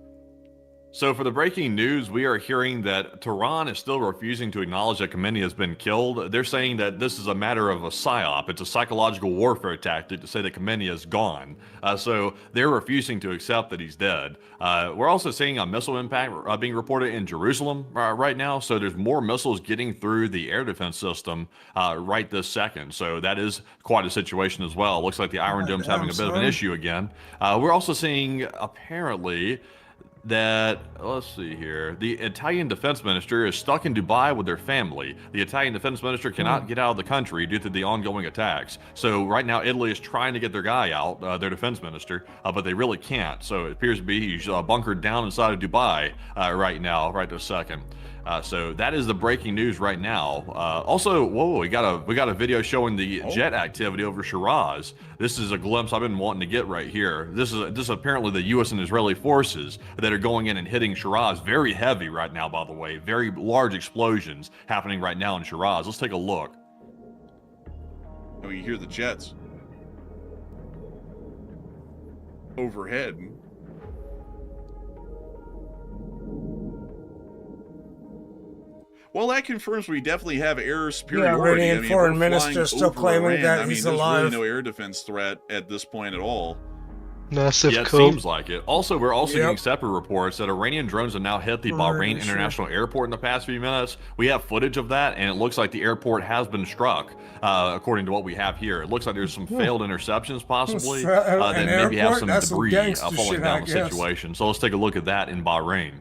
So for the breaking news, we are hearing that Tehran is still refusing to acknowledge that Khamenei has been killed. They're saying that this is a matter of a psyop. It's a psychological warfare tactic to say that Khamenei is gone. So they're refusing to accept that he's dead. We're also seeing a missile impact being reported in Jerusalem right now. So there's more missiles getting through the air defense system right this second. So that is quite a situation as well. It looks like the Iron Dome's having a bit of an issue again. We're also seeing apparently that, let's see here, the Italian defense minister is stuck in Dubai with their family. The Italian defense minister cannot get out of the country due to the ongoing attacks. So right now, Italy is trying to get their guy out, their defense minister, but they really can't. So it appears to be he's bunkered down inside of Dubai right now, right this second. So that is the breaking news right now. Also, whoa, we got a video showing the jet activity over Shiraz. This is a glimpse I've been wanting to get right here. This is apparently the U.S. and Israeli forces that are going in and hitting Shiraz. Very heavy right now, by the way. Very large explosions happening right now in Shiraz. Let's take a look. And we hear the jets overhead. Well, that confirms we definitely have air superiority. Yeah, Iranian foreign minister still claiming that he's alive. There's really no air defense threat at this point at all. Massive it seems like it. Also, we're also getting separate reports that Iranian drones have now hit the Bahrain International Airport in the past few minutes. We have footage of that, and it looks like the airport has been struck, according to what we have here. It looks like there's some failed interceptions, possibly, that maybe have some debris falling down the situation. So let's take a look at that in Bahrain.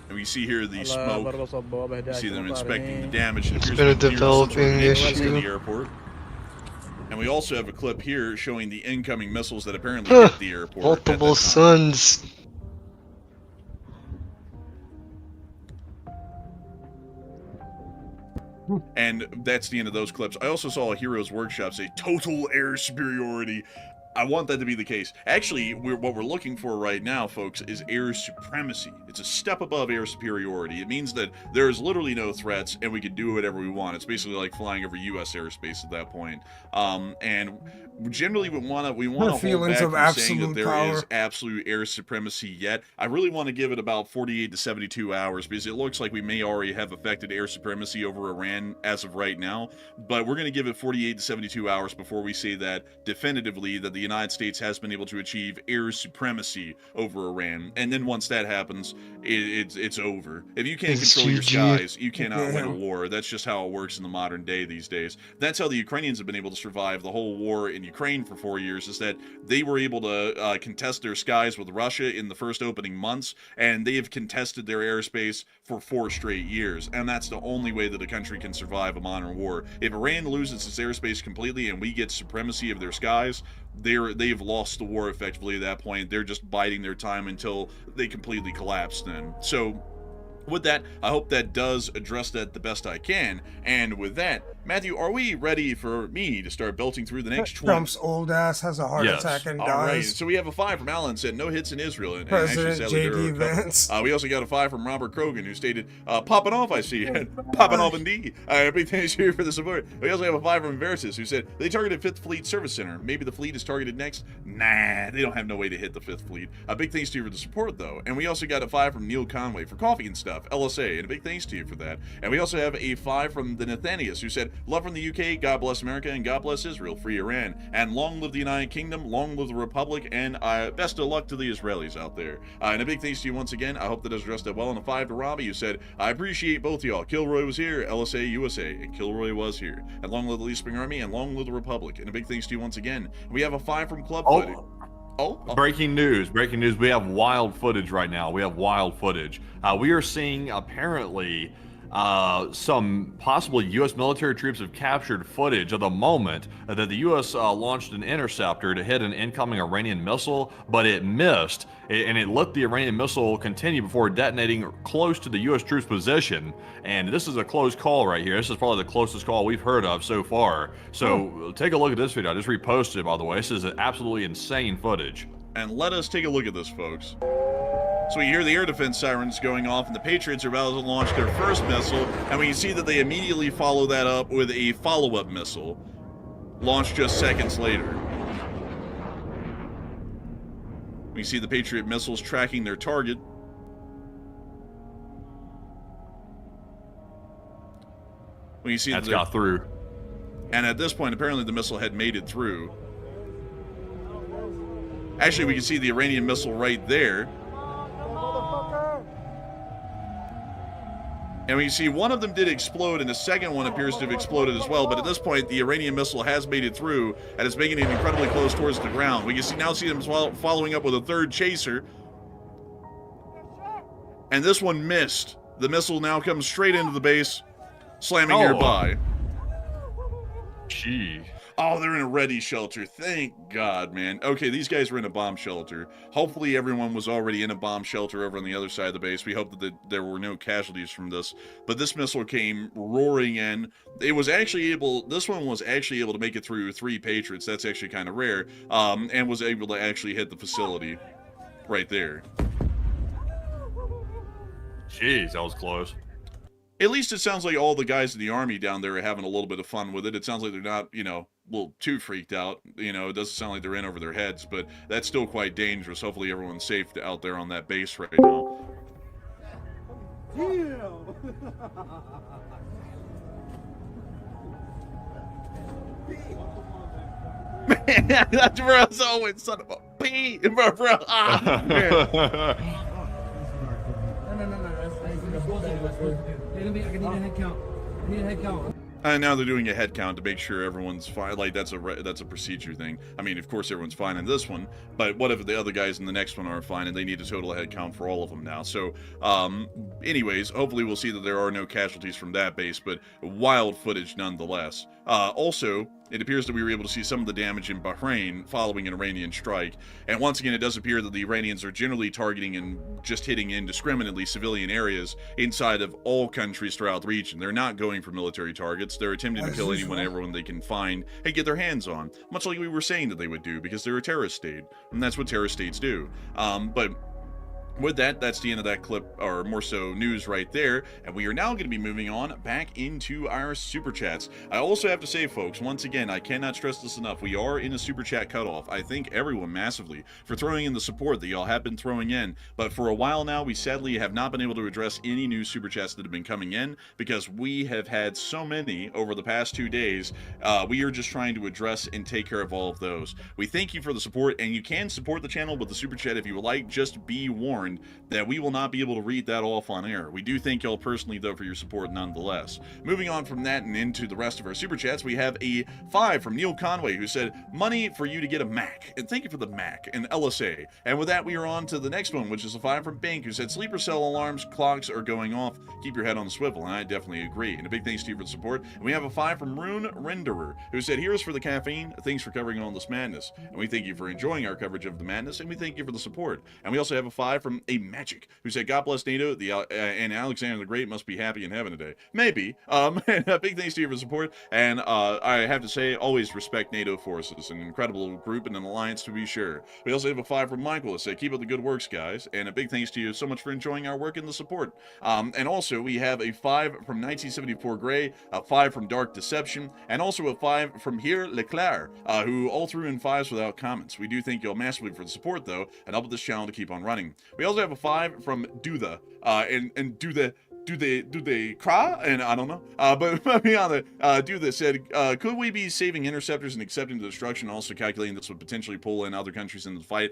And we see here the smoke. You see them inspecting the damage. It's been a developing issue. In the airport. And we also have a clip here showing the incoming missiles that apparently hit the airport. Multiple suns. And that's the end of those clips. I also saw a Heroes Workshop say total air superiority. I want that to be the case. Actually, what we're looking for right now, folks, is air supremacy. It's a step above air superiority. It means that there's literally no threats, and we can do whatever we want. It's basically like flying over U.S. airspace at that point. And generally, we want to hold back from saying that there is absolute air supremacy yet. I really want to give it about 48 to 72 hours, because it looks like we may already have affected air supremacy over Iran as of right now. But we're going to give it 48 to 72 hours before we say that definitively that the United States has been able to achieve air supremacy over Iran. And then once that happens, it's over. If you can't control your skies, you cannot win a war. That's just how it works in the modern day these days. That's how the Ukrainians have been able to survive the whole war in Ukraine for 4 years, is that they were able to contest their skies with Russia in the first opening months, and they have contested their airspace for 4 straight years. And that's the only way that a country can survive a modern war. If Iran loses its airspace completely and we get supremacy of their skies, they've lost the war effectively at that point. They're just biding their time until they completely collapse then. So with that, I hope that does address that the best I can. And with that, Matthew, are we ready for me to start belting through the next 20? Trump's old ass has a heart attack and dies. All right. So we have a 5 from Alan, said no hits in Israel. And President J.D. Vance. We also got a 5 from Robert Krogan, who stated, popping off, I see. Popping off indeed. Big thanks here for the support. We also have a 5 from Versus, who said, they targeted 5th Fleet Service Center. Maybe the fleet is targeted next? Nah, they don't have no way to hit the 5th Fleet. Big thanks to you for the support, though. And we also got a 5 from Neil Conway for coffee and stuff, LSA, and a big thanks to you for that. And we also have a 5 from the Nathanius, who said, love from the UK, God bless America, and God bless Israel, free Iran. And long live the United Kingdom, long live the Republic, and best of luck to the Israelis out there. And a big thanks to you once again. I hope that has addressed that well. And a 5 to Robbie, who said, I appreciate both y'all. Kilroy was here, LSA, USA, and Kilroy was here. And long live the Lee Spring Army, and long live the Republic. And a big thanks to you once again. We have a 5 from Clubfoot. Breaking news. We have wild footage right now. We are seeing apparently some possible U.S. military troops have captured footage of the moment that the U.S. Launched an interceptor to hit an incoming Iranian missile, but it missed, and it let the Iranian missile continue before detonating close to the U.S. troops' position. And this is a close call right here. This is probably the closest call we've heard of so far. So take a look at this video. I just reposted it, by the way. This is absolutely insane footage. And let us take a look at this, folks. So we hear the air defense sirens going off, and the Patriots are about to launch their first missile, and we can see that they immediately follow that up with a follow-up missile, launched just seconds later. We see the Patriot missiles tracking their target. We see that's got through. And at this point, apparently the missile had made it through. Actually, we can see the Iranian missile right there. And we see one of them did explode, and the second one appears to have exploded as well. But at this point, the Iranian missile has made it through, and it's making it incredibly close towards the ground. We can now see them following up with a third chaser. And this one missed. The missile now comes straight into the base, slamming nearby. Gee. Oh, they're in a ready shelter. Thank God, man. Okay, these guys were in a bomb shelter. Hopefully everyone was already in a bomb shelter over on the other side of the base. We hope that there were no casualties from this. But this missile came roaring in. This one was actually able to make it through 3 Patriots. That's actually kind of rare. And was able to actually hit the facility right there. Jeez, that was close. At least it sounds like all the guys in the army down there are having a little bit of fun with it. It sounds like they're not, well, too freaked out. It doesn't sound like they're in over their heads, but that's still quite dangerous. Hopefully everyone's safe out there on that base right now. Man, that's Bro's always son of a P. Bro. Ah, man. And now they're doing a head count to make sure everyone's fine. Like that's a procedure thing. I mean, of course everyone's fine in this one, but what if the other guys in the next one aren't fine and they need a total head count for all of them now? So, anyways, hopefully we'll see that there are no casualties from that base, but wild footage nonetheless. Also, it appears that we were able to see some of the damage in Bahrain following an Iranian strike. And once again, it does appear that the Iranians are generally targeting and just hitting indiscriminately civilian areas inside of all countries throughout the region. They're not going for military targets. They're attempting to kill everyone they can find and get their hands on. Much like we were saying that they would do, because they're a terrorist state. And that's what terrorist states do. But with that, that's the end of that clip, or more so news right there, and we are now going to be moving on back into our super chats. I also have to say, folks, once again, I cannot stress this enough, we are in a super chat cutoff. I thank everyone massively for throwing in the support that y'all have been throwing in, but for a while now, we sadly have not been able to address any new super chats that have been coming in, because we have had so many over the past 2 days. We are just trying to address and take care of all of those. We thank you for the support, and you can support the channel with the super chat if you would like. Just be warned that we will not be able to read that off on air. We do thank y'all personally, though, for your support nonetheless. Moving on from that and into the rest of our super chats, we have a 5 from Neil Conway, who said, money for you to get a Mac. And thank you for the Mac and LSA. And with that, we are on to the next one, which is a 5 from Bank, who said, sleeper cell alarms, clocks are going off. Keep your head on the swivel. And I definitely agree. And a big thanks to you for the support. And we have a 5 from Rune Renderer, who said, here's for the caffeine. Thanks for covering all this madness. And we thank you for enjoying our coverage of the madness. And we thank you for the support. And we also have a 5 from a Magic, who said, God bless NATO, and Alexander the Great must be happy in heaven today. Maybe. And a big thanks to you for support. And I have to say, always respect NATO forces. An incredible group and an alliance to be sure. We also have a 5 from Michael that said, keep up the good works, guys. And a big thanks to you so much for enjoying our work and the support. And also, we have a 5 from 1974 Gray, a 5 from Dark Deception, and also a 5 from Here Leclerc, who all threw in 5s without comments. We do thank y'all massively for the support, though, and help this channel to keep on running. We also have a 5 from Dutha, and do they cry? And I don't know. But beyond that, Dutha said, could we be saving interceptors and accepting the destruction, also calculating this would potentially pull in other countries in the fight?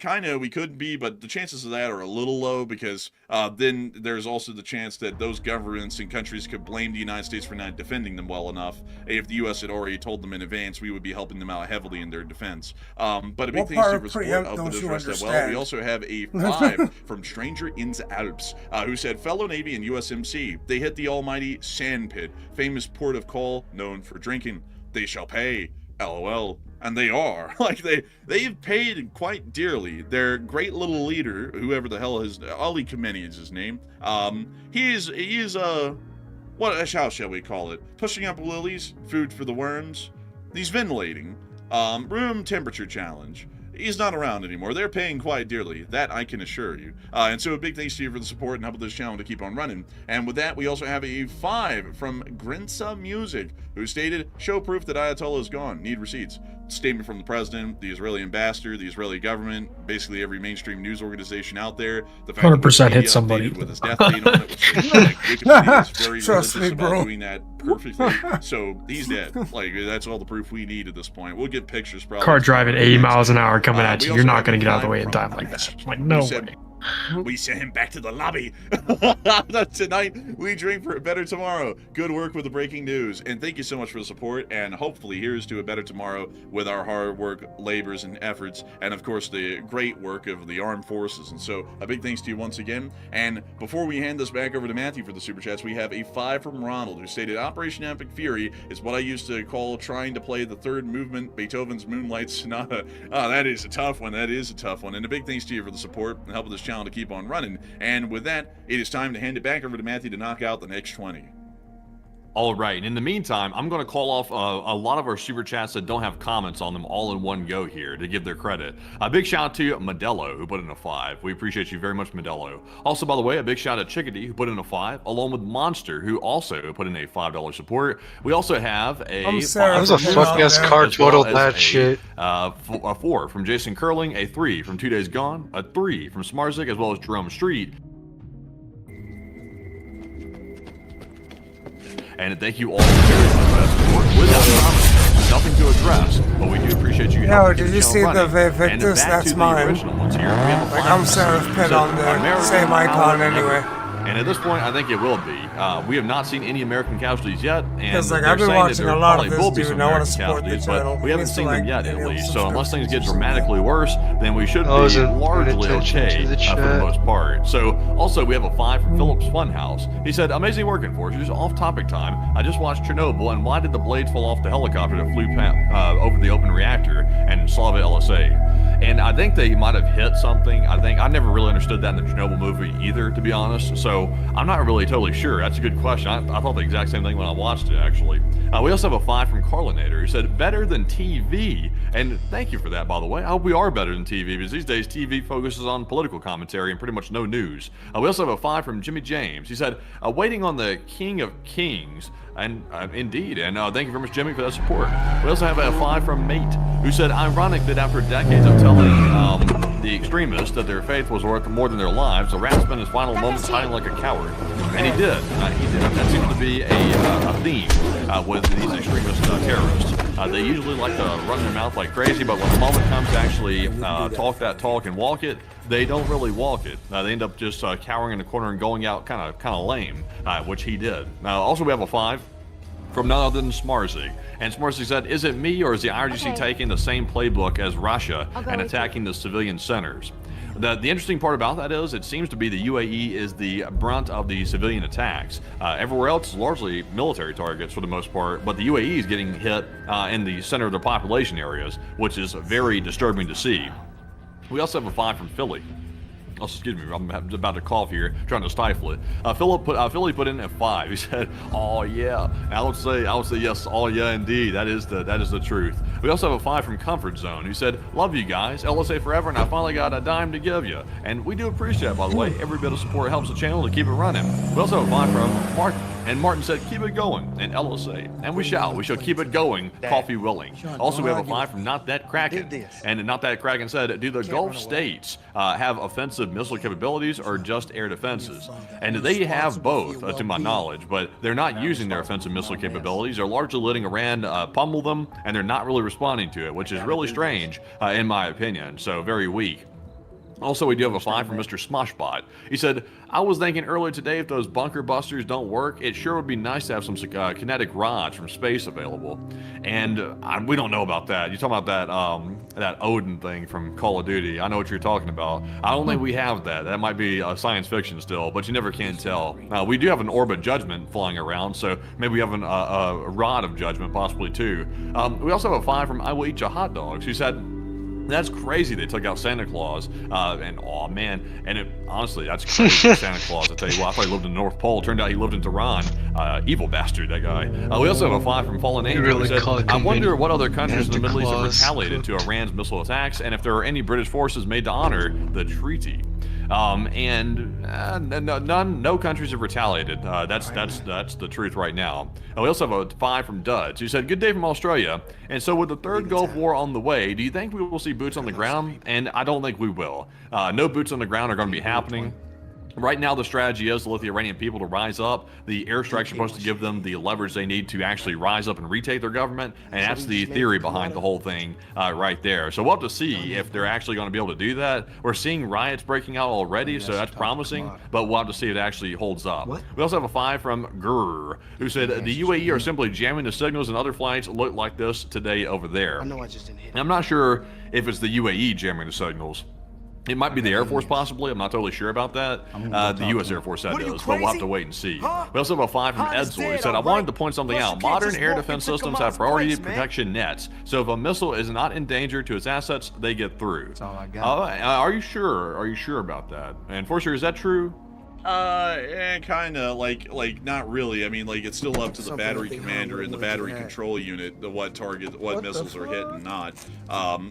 kind of, we could be, but the chances of that are a little low because then there's also the chance that those governments and countries could blame the United States for not defending them well enough. If the U.S. had already told them in advance, we would be helping them out heavily in their defense. But a big thanks to you for support. I hope this rest that well. We also have a 5 from Stranger in the Alps, who said, fellow Navy and USMC, they hit the almighty sand pit, famous port of call, known for drinking. They shall pay. LOL. And they are. Like, they've paid quite dearly. Their great little leader, whoever the hell is, Ali Khamenei is his name, he is what, how shall we call it? Pushing up lilies, food for the worms. He's ventilating. Room temperature challenge. He's not around anymore. They're paying quite dearly. That I can assure you. And so a big thanks to you for the support and helping this channel to keep on running. And with that, we also have a 5 from Grinsa Music, who stated, show proof that Ayatollah is gone. Need receipts. Statement from the president, the Israeli ambassador, the Israeli government, basically every mainstream news organization out there. The fact 100% hit somebody with his death date on it, which like, Wikipedia is very religious about doing that perfectly. So he's dead. Like, that's all the proof we need at this point. We'll get pictures probably. Car driving 80 miles an hour coming at you. You're not going to get out of the way in time like that. Like, no way. We sent him back to the lobby. Tonight, we drink for a better tomorrow. Good work with the breaking news. And thank you so much for the support. And hopefully, here's to a better tomorrow with our hard work, labors, and efforts. And of course, the great work of the armed forces. And so, a big thanks to you once again. And before we hand this back over to Matthew for the super chats, we have a 5 from Ronald, who stated, Operation Epic Fury is what I used to call trying to play the third movement, Beethoven's Moonlight Sonata. That is a tough one. That is a tough one. And a big thanks to you for the support and helping this channel to keep on running. And with that, it is time to hand it back over to Matthew to knock out the next 20. All right. And in the meantime, I'm going to call off a lot of our super chats that don't have comments on them all in one go here to give their credit. A big shout out to Modelo, who put in a 5. We appreciate you very much, Modelo. Also, by the way, a big shout out to Chickadee, who put in a 5, along with Monster, who also put in a $5 support. We also have a... That was a fuck-ass car total that shit. A 4 from Jason Curling, a 3 from 2 Days Gone, a 3 from Smarzik, as well as Jerome Street. And thank you all very much for that support. Without comments, nothing to address, but we do appreciate you. No, did you see the Victus? That's mine. Like, I'm Seraph Pit on the same icon anyway. And at this point, I think it will be. We have not seen any American casualties yet, and because like I've been watching a lot of this, dude, and I want to support the channel. But we haven't seen them yet, at least. So unless things get dramatically worse, then we should be largely okay for the most part. So also, we have a 5 from Phillips Funhouse. He said, "Amazing work, Enforcers. Off-topic time. I just watched Chernobyl, and why did the blades fall off the helicopter that flew over the open reactor and saw the LSA?" And I think they might have hit something. I never really understood that in the Chernobyl movie either, to be honest. So I'm not really totally sure. That's a good question. I thought the exact same thing when I watched it, actually. We also have a 5 from Carlinator, who said, better than TV. And thank you for that, by the way. I hope we are better than TV, because these days TV focuses on political commentary and pretty much no news. We also have a 5 from Jimmy James. He said, waiting on the King of Kings. And indeed, and thank you very much, Jimmy, for that support. We also have a 5 from Mate, who said, ironic that after decades of telling the extremists that their faith was worth more than their lives, the rat spent his final moments hiding like a coward. And he did. That seems to be a theme with these extremist terrorists. They usually like to run their mouth like crazy, but when the moment comes to actually talk that talk and walk it, they don't really walk it. They end up just cowering in the corner and going out kind of lame, which he did. Also, we have a 5 from none other than Smarzik. And Smarzik said, is it me or is the IRGC taking the same playbook as Russia and attacking the civilian centers? The interesting part about that is it seems to be the UAE is the brunt of the civilian attacks. Everywhere else is largely military targets for the most part, but the UAE is getting hit in the center of the population areas, which is very disturbing to see. We also have a 5 from Philly. Oh, excuse me, I'm about to cough here, trying to stifle it. Philly put in a 5. He said, "Oh yeah." And I would say yes. Oh yeah, indeed. That is the truth. We also have a 5 from Comfort Zone, who said, "Love you guys, LSA forever, and I finally got a dime to give you." And we do appreciate, by the way, every bit of support helps the channel to keep it running. We also have a 5 from Mark And Martin said, keep it going. And LSA, and we shall keep it going, coffee willing. Also, we have a 5 from Not That Kraken. And Not That Kraken said, do the Gulf states have offensive missile capabilities or just air defenses? And they have both, to my knowledge, but they're not using their offensive missile capabilities. They're largely letting Iran pummel them, and they're not really responding to it, which is really strange, in my opinion. So very weak. Also, we do have a 5 from Mr. Smoshbot. He said, I was thinking earlier today, if those bunker busters don't work, it sure would be nice to have some kinetic rods from space available. And we don't know about that. You're talking about that Odin thing from Call of Duty. I know what you're talking about. I don't think we have that. That might be science fiction still, but you never can tell. We do have an Orbit Judgment flying around, so maybe we have a Rod of Judgment possibly too. We also have a 5 from I Will Eat Your Hot Dogs, who said, that's crazy they took out Santa Claus, and oh man, and honestly, that's crazy. Santa Claus, I tell you what, I thought he lived in the North Pole. Turned out he lived in Tehran. Evil bastard, that guy. We also have a 5 from Fallen Angel. Really Said, I wonder what other countries in the Middle East have retaliated to Iran's missile attacks, and if there are any British forces made to honor the treaty. No countries have retaliated. That's the truth right now. We also have a 5 from Duds, who said, good day from Australia. And so with the third Gulf War on the way, do you think we will see boots on the ground? And I don't think we will. No boots on the ground are going to be happening. Right now, the strategy is to let the Iranian people to rise up. The airstrikes are supposed to give them the leverage they need to actually rise up and retake their government, and that's the theory behind the whole thing right there. So we'll have to see if they're actually going to be able to do that. We're seeing riots breaking out already, so that's promising, but we'll have to see if it actually holds up. We also have a 5 from Grr, who said, the UAE are simply jamming the signals, and other flights look like this today over there. I'm not sure if it's the UAE jamming the signals. It might be the Air Force, possibly. I'm not totally sure about that. The U.S. Air Force, that is, but we'll have to wait and see. We also have a 5 from Edsel. He said, I wanted to point something out. Modern air defense systems have priority protection nets, so if a missile is not in danger to its assets, they get through. That's all I got. Are you sure? Are you sure about that? And Forcer, is that true? Kinda, like, not really. I mean, like, it's still up to the battery commander and the battery control unit, what missiles are hit and not.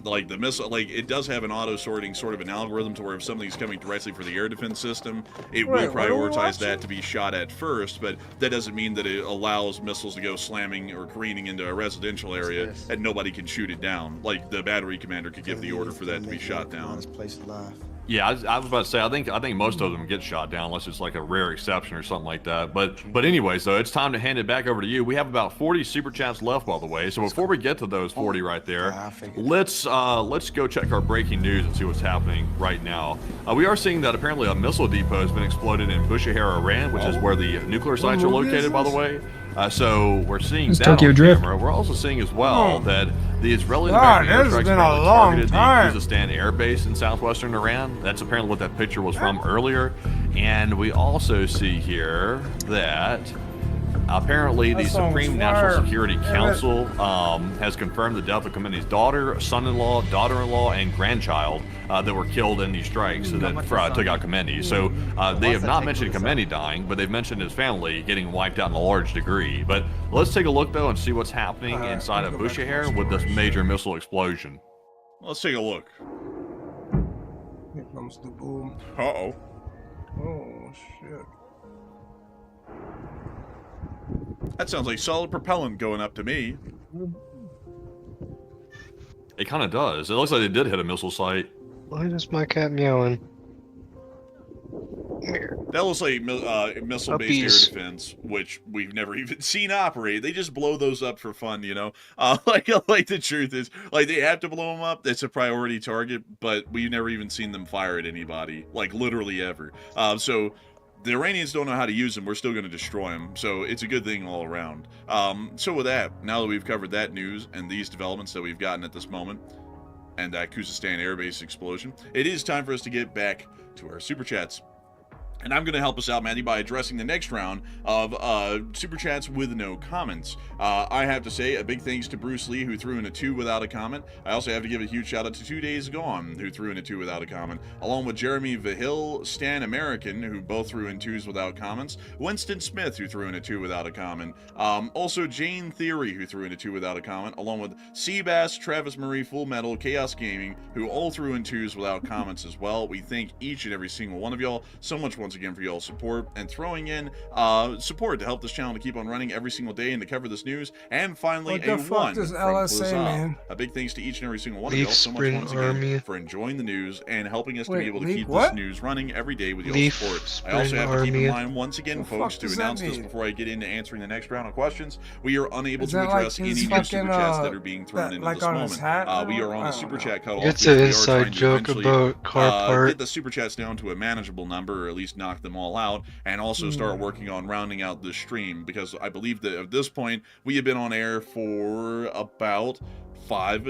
Like, the missile, like, it does have an auto-sorting sort of an algorithm to where if something's coming directly for the air defense system, it will prioritize that to be shot at first, but that doesn't mean that it allows missiles to go slamming or careening into a residential area and nobody can shoot it down. Like, the battery commander could give the order for that to be shot down. Yeah, I was about to say, I think most of them get shot down unless it's like a rare exception or something like that. But anyways, though, it's time to hand it back over to you. We have about 40 super chats left, by the way. So before we get to those 40 right there, let's go check our breaking news and see what's happening right now. We are seeing that apparently a missile depot has been exploded in Bushehr, Iran, which is where the nuclear sites are located, by the way. So we're seeing that Tokyo on Drift. camera. We're also seeing as well that the Israeli airstrikes targeted the Khuzestan air base in southwestern Iran. That's apparently what that picture was from earlier. And we also see here that apparently the Supreme National Security Council has confirmed the death of Khomeini's daughter, son-in-law, daughter-in-law, and grandchild that were killed in these strikes that took out Khomeini. So they have not mentioned Khomeini dying, but they've mentioned his family getting wiped out in a large degree. But let's take a look, though, and see what's happening inside of Bushehr with this major missile explosion. Let's take a look. Here comes the boom. Uh-oh. Oh, shit. That sounds like solid propellant going up to me. It kind of does. It looks like they did hit a missile site. Why is my cat meowing? That looks like missile-based air defense, which we've never even seen operate. They just blow those up for fun, you know? Like the truth is, like, they have to blow them up. That's a priority target, but we've never even seen them fire at anybody, like, literally ever. So the Iranians don't know how to use them. We're still going to destroy them, so it's a good thing all around. So with that, now that we've covered that news and these developments that we've gotten at this moment, and that Khuzestan airbase explosion, it is time for us to get back to our super chats. And I'm going to help us out, Matty, by addressing the next round of Super Chats with no comments. I have to say a big thanks to Bruce Lee, who threw in a 2 without a comment. I also have to give a huge shout out to 2 Days Gone, who threw in a 2 without a comment, along with Jeremy Vahil, Stan American, who both threw in 2s without comments, Winston Smith, who threw in a 2 without a comment, also Jane Theory, who threw in a 2 without a comment, along with Seabass, Travis Murray, Full Metal, Chaos Gaming, who all threw in 2s without comments as well. We thank each and every single one of y'all so much more once again for y'all's support and throwing in support to help this channel to keep on running every single day and to cover this news. And finally, What the fuck does LSA, man? A big thanks to each and every single one of y'all so much once again for enjoying the news and helping us to be able to keep this news running every day with y'all's support. I also have to keep in mind once again, folks, to announce this before I get into answering the next round of questions. We are unable to address any new super chats that are being thrown into this moment. We are on a super chat cutoff. It's an inside joke about car part. Get the super chats down to a manageable number, or at least knock them all out, and also start working on rounding out the stream, because I believe that at this point we have been on air for about 5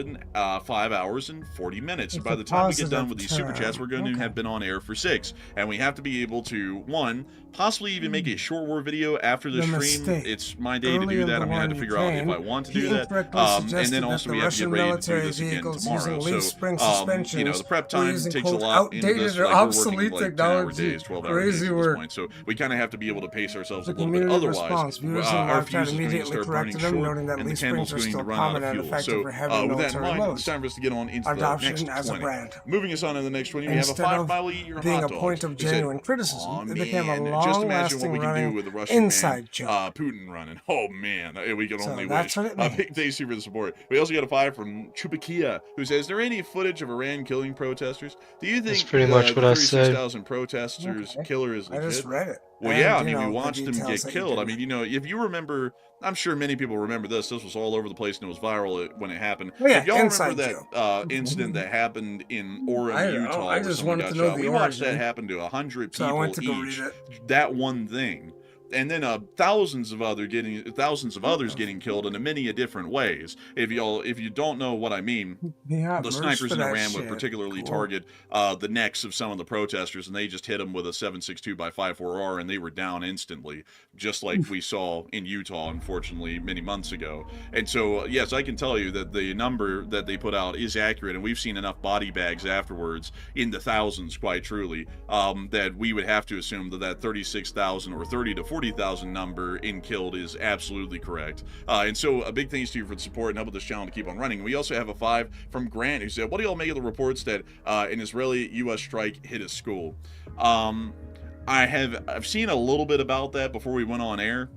hours and 40 minutes. By the time we get done with these super chats, we're going to have been on air for 6, and we have to be able to, one, possibly even make a short war video after the stream. It's my day to do that. I'm gonna have to figure out if I want to do that. And then also we have to get ready to do this again tomorrow. So, you know, the prep time takes a lot into this. Like, we're working like 10-hour days, 12-hour days at this point. So we kind of have to be able to pace ourselves a little bit. Otherwise, our fuses are going to start burning short, and the candle's going to run out of fuel. So with that in mind, it's time for us to get on into the next 20. Moving us on to the next 20, we have a 5-mile eat your hot dog. Being a point of genuine criticism, it became a just imagine what we can do with the Russian inside man, joke. Putin running. Oh man, we can only that's wish. What it means. Big thanks to you for the support. We also got a 5 from Chupakia, who says, "Is there any footage of Iran killing protesters? Do you think that's pretty much what I said. 36,000 protesters killer is legit?" I just read it. Well, yeah, I mean, we watched them get killed. I mean, you know, if you remember, I'm sure many people remember this. This was all over the place and it was viral when it happened. Oh, yeah, if y'all remember that incident that happened in Orem, Utah, I just wanted to know the we watched that happen to 100 people so I went to go each. read it. That one thing. And then thousands of others getting killed in many different ways. If you don't know what I mean, the snipers in Iran would particularly target the necks of some of the protesters, and they just hit them with a 7.62 by 5.4R, and they were down instantly, just like we saw in Utah, unfortunately, many months ago. And so, yes, I can tell you that the number that they put out is accurate, and we've seen enough body bags afterwards in the thousands, quite truly, that we would have to assume that 36,000 or 30 to 40,000 number in killed is absolutely correct. And so a big thanks to you for the support and helping this channel to keep on running. We also have a 5 from Grant, who said, "What do y'all make of the reports that an Israeli-U.S. strike hit a school?" I've seen a little bit about that before we went on air,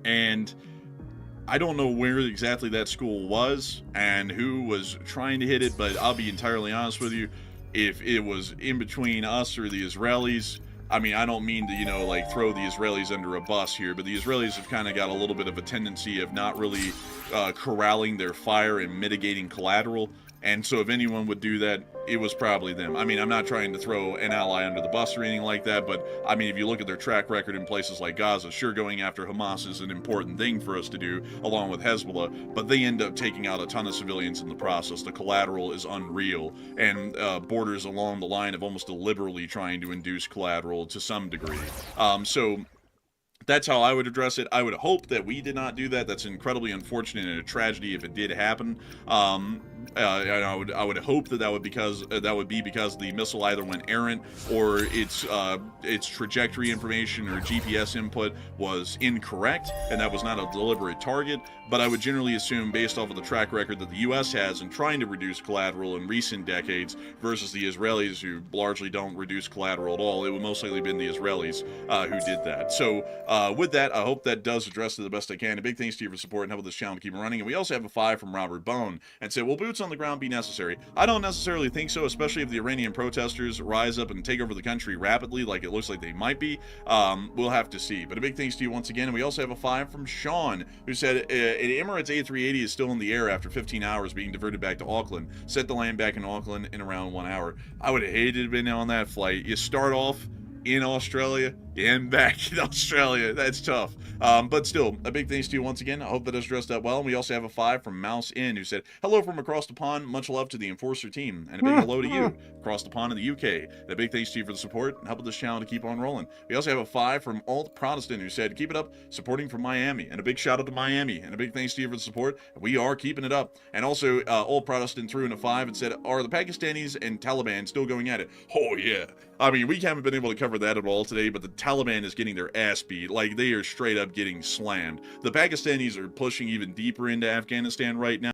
and I don't know where exactly that school was and who was trying to hit it, but I'll be entirely honest with you, if it was in between us or the Israelis, I mean, I don't mean to, you know, like throw the Israelis under a bus here, but the Israelis have kind of got a little bit of a tendency of not really corralling their fire and mitigating collateral. And so if anyone would do that, it was probably them. I mean, I'm not trying to throw an ally under the bus or anything like that, but I mean, if you look at their track record in places like Gaza, sure, going after Hamas is an important thing for us to do, along with Hezbollah, but they end up taking out a ton of civilians in the process. The collateral is unreal, and borders along the line of almost deliberately trying to induce collateral to some degree. So that's how I would address it. I would hope that we did not do that. That's incredibly unfortunate and a tragedy if it did happen. And I would hope that would be because the missile either went errant or its trajectory information or GPS input was incorrect, and that was not a deliberate target. But I would generally assume, based off of the track record that the U.S. has in trying to reduce collateral in recent decades versus the Israelis, who largely don't reduce collateral at all, it would most likely have been the Israelis who did that. So with that, I hope that does address it the best I can. A big thanks to you for support and helping this channel to keep running. And we also have a 5 from Robert Bone and say, "Will boots on the ground be necessary?" I don't necessarily think so, especially if the Iranian protesters rise up and take over the country rapidly like it looks like they might be. We'll have to see. But a big thanks to you once again. And we also have a 5 from Sean, who said, an Emirates A380 is still in the air after 15 hours being diverted back to Auckland. Set the land back in Auckland in around 1 hour. I would have hated to have been on that flight. You start off in Australia, you end back in Australia. That's tough. But still, a big thanks to you once again. I hope that has addressed that well. And we also have a 5 from Mouse In, who said, "Hello from across the pond. Much love to the Enforcer team. And a big hello to you across the pond in the UK. And a big thanks to you for the support and helping this channel to keep on rolling." We also have a 5 from Alt Protestant, who said, "Keep it up, supporting from Miami." And a big shout out to Miami. And a big thanks to you for the support. We are keeping it up. And also, Alt Protestant threw in a 5 and said, "Are the Pakistanis and Taliban still going at it?" Oh, yeah. I mean, we haven't been able to cover that at all today, but the Taliban is getting their ass beat. Like, they are straight up getting slammed. The Pakistanis are pushing even deeper into Afghanistan right now.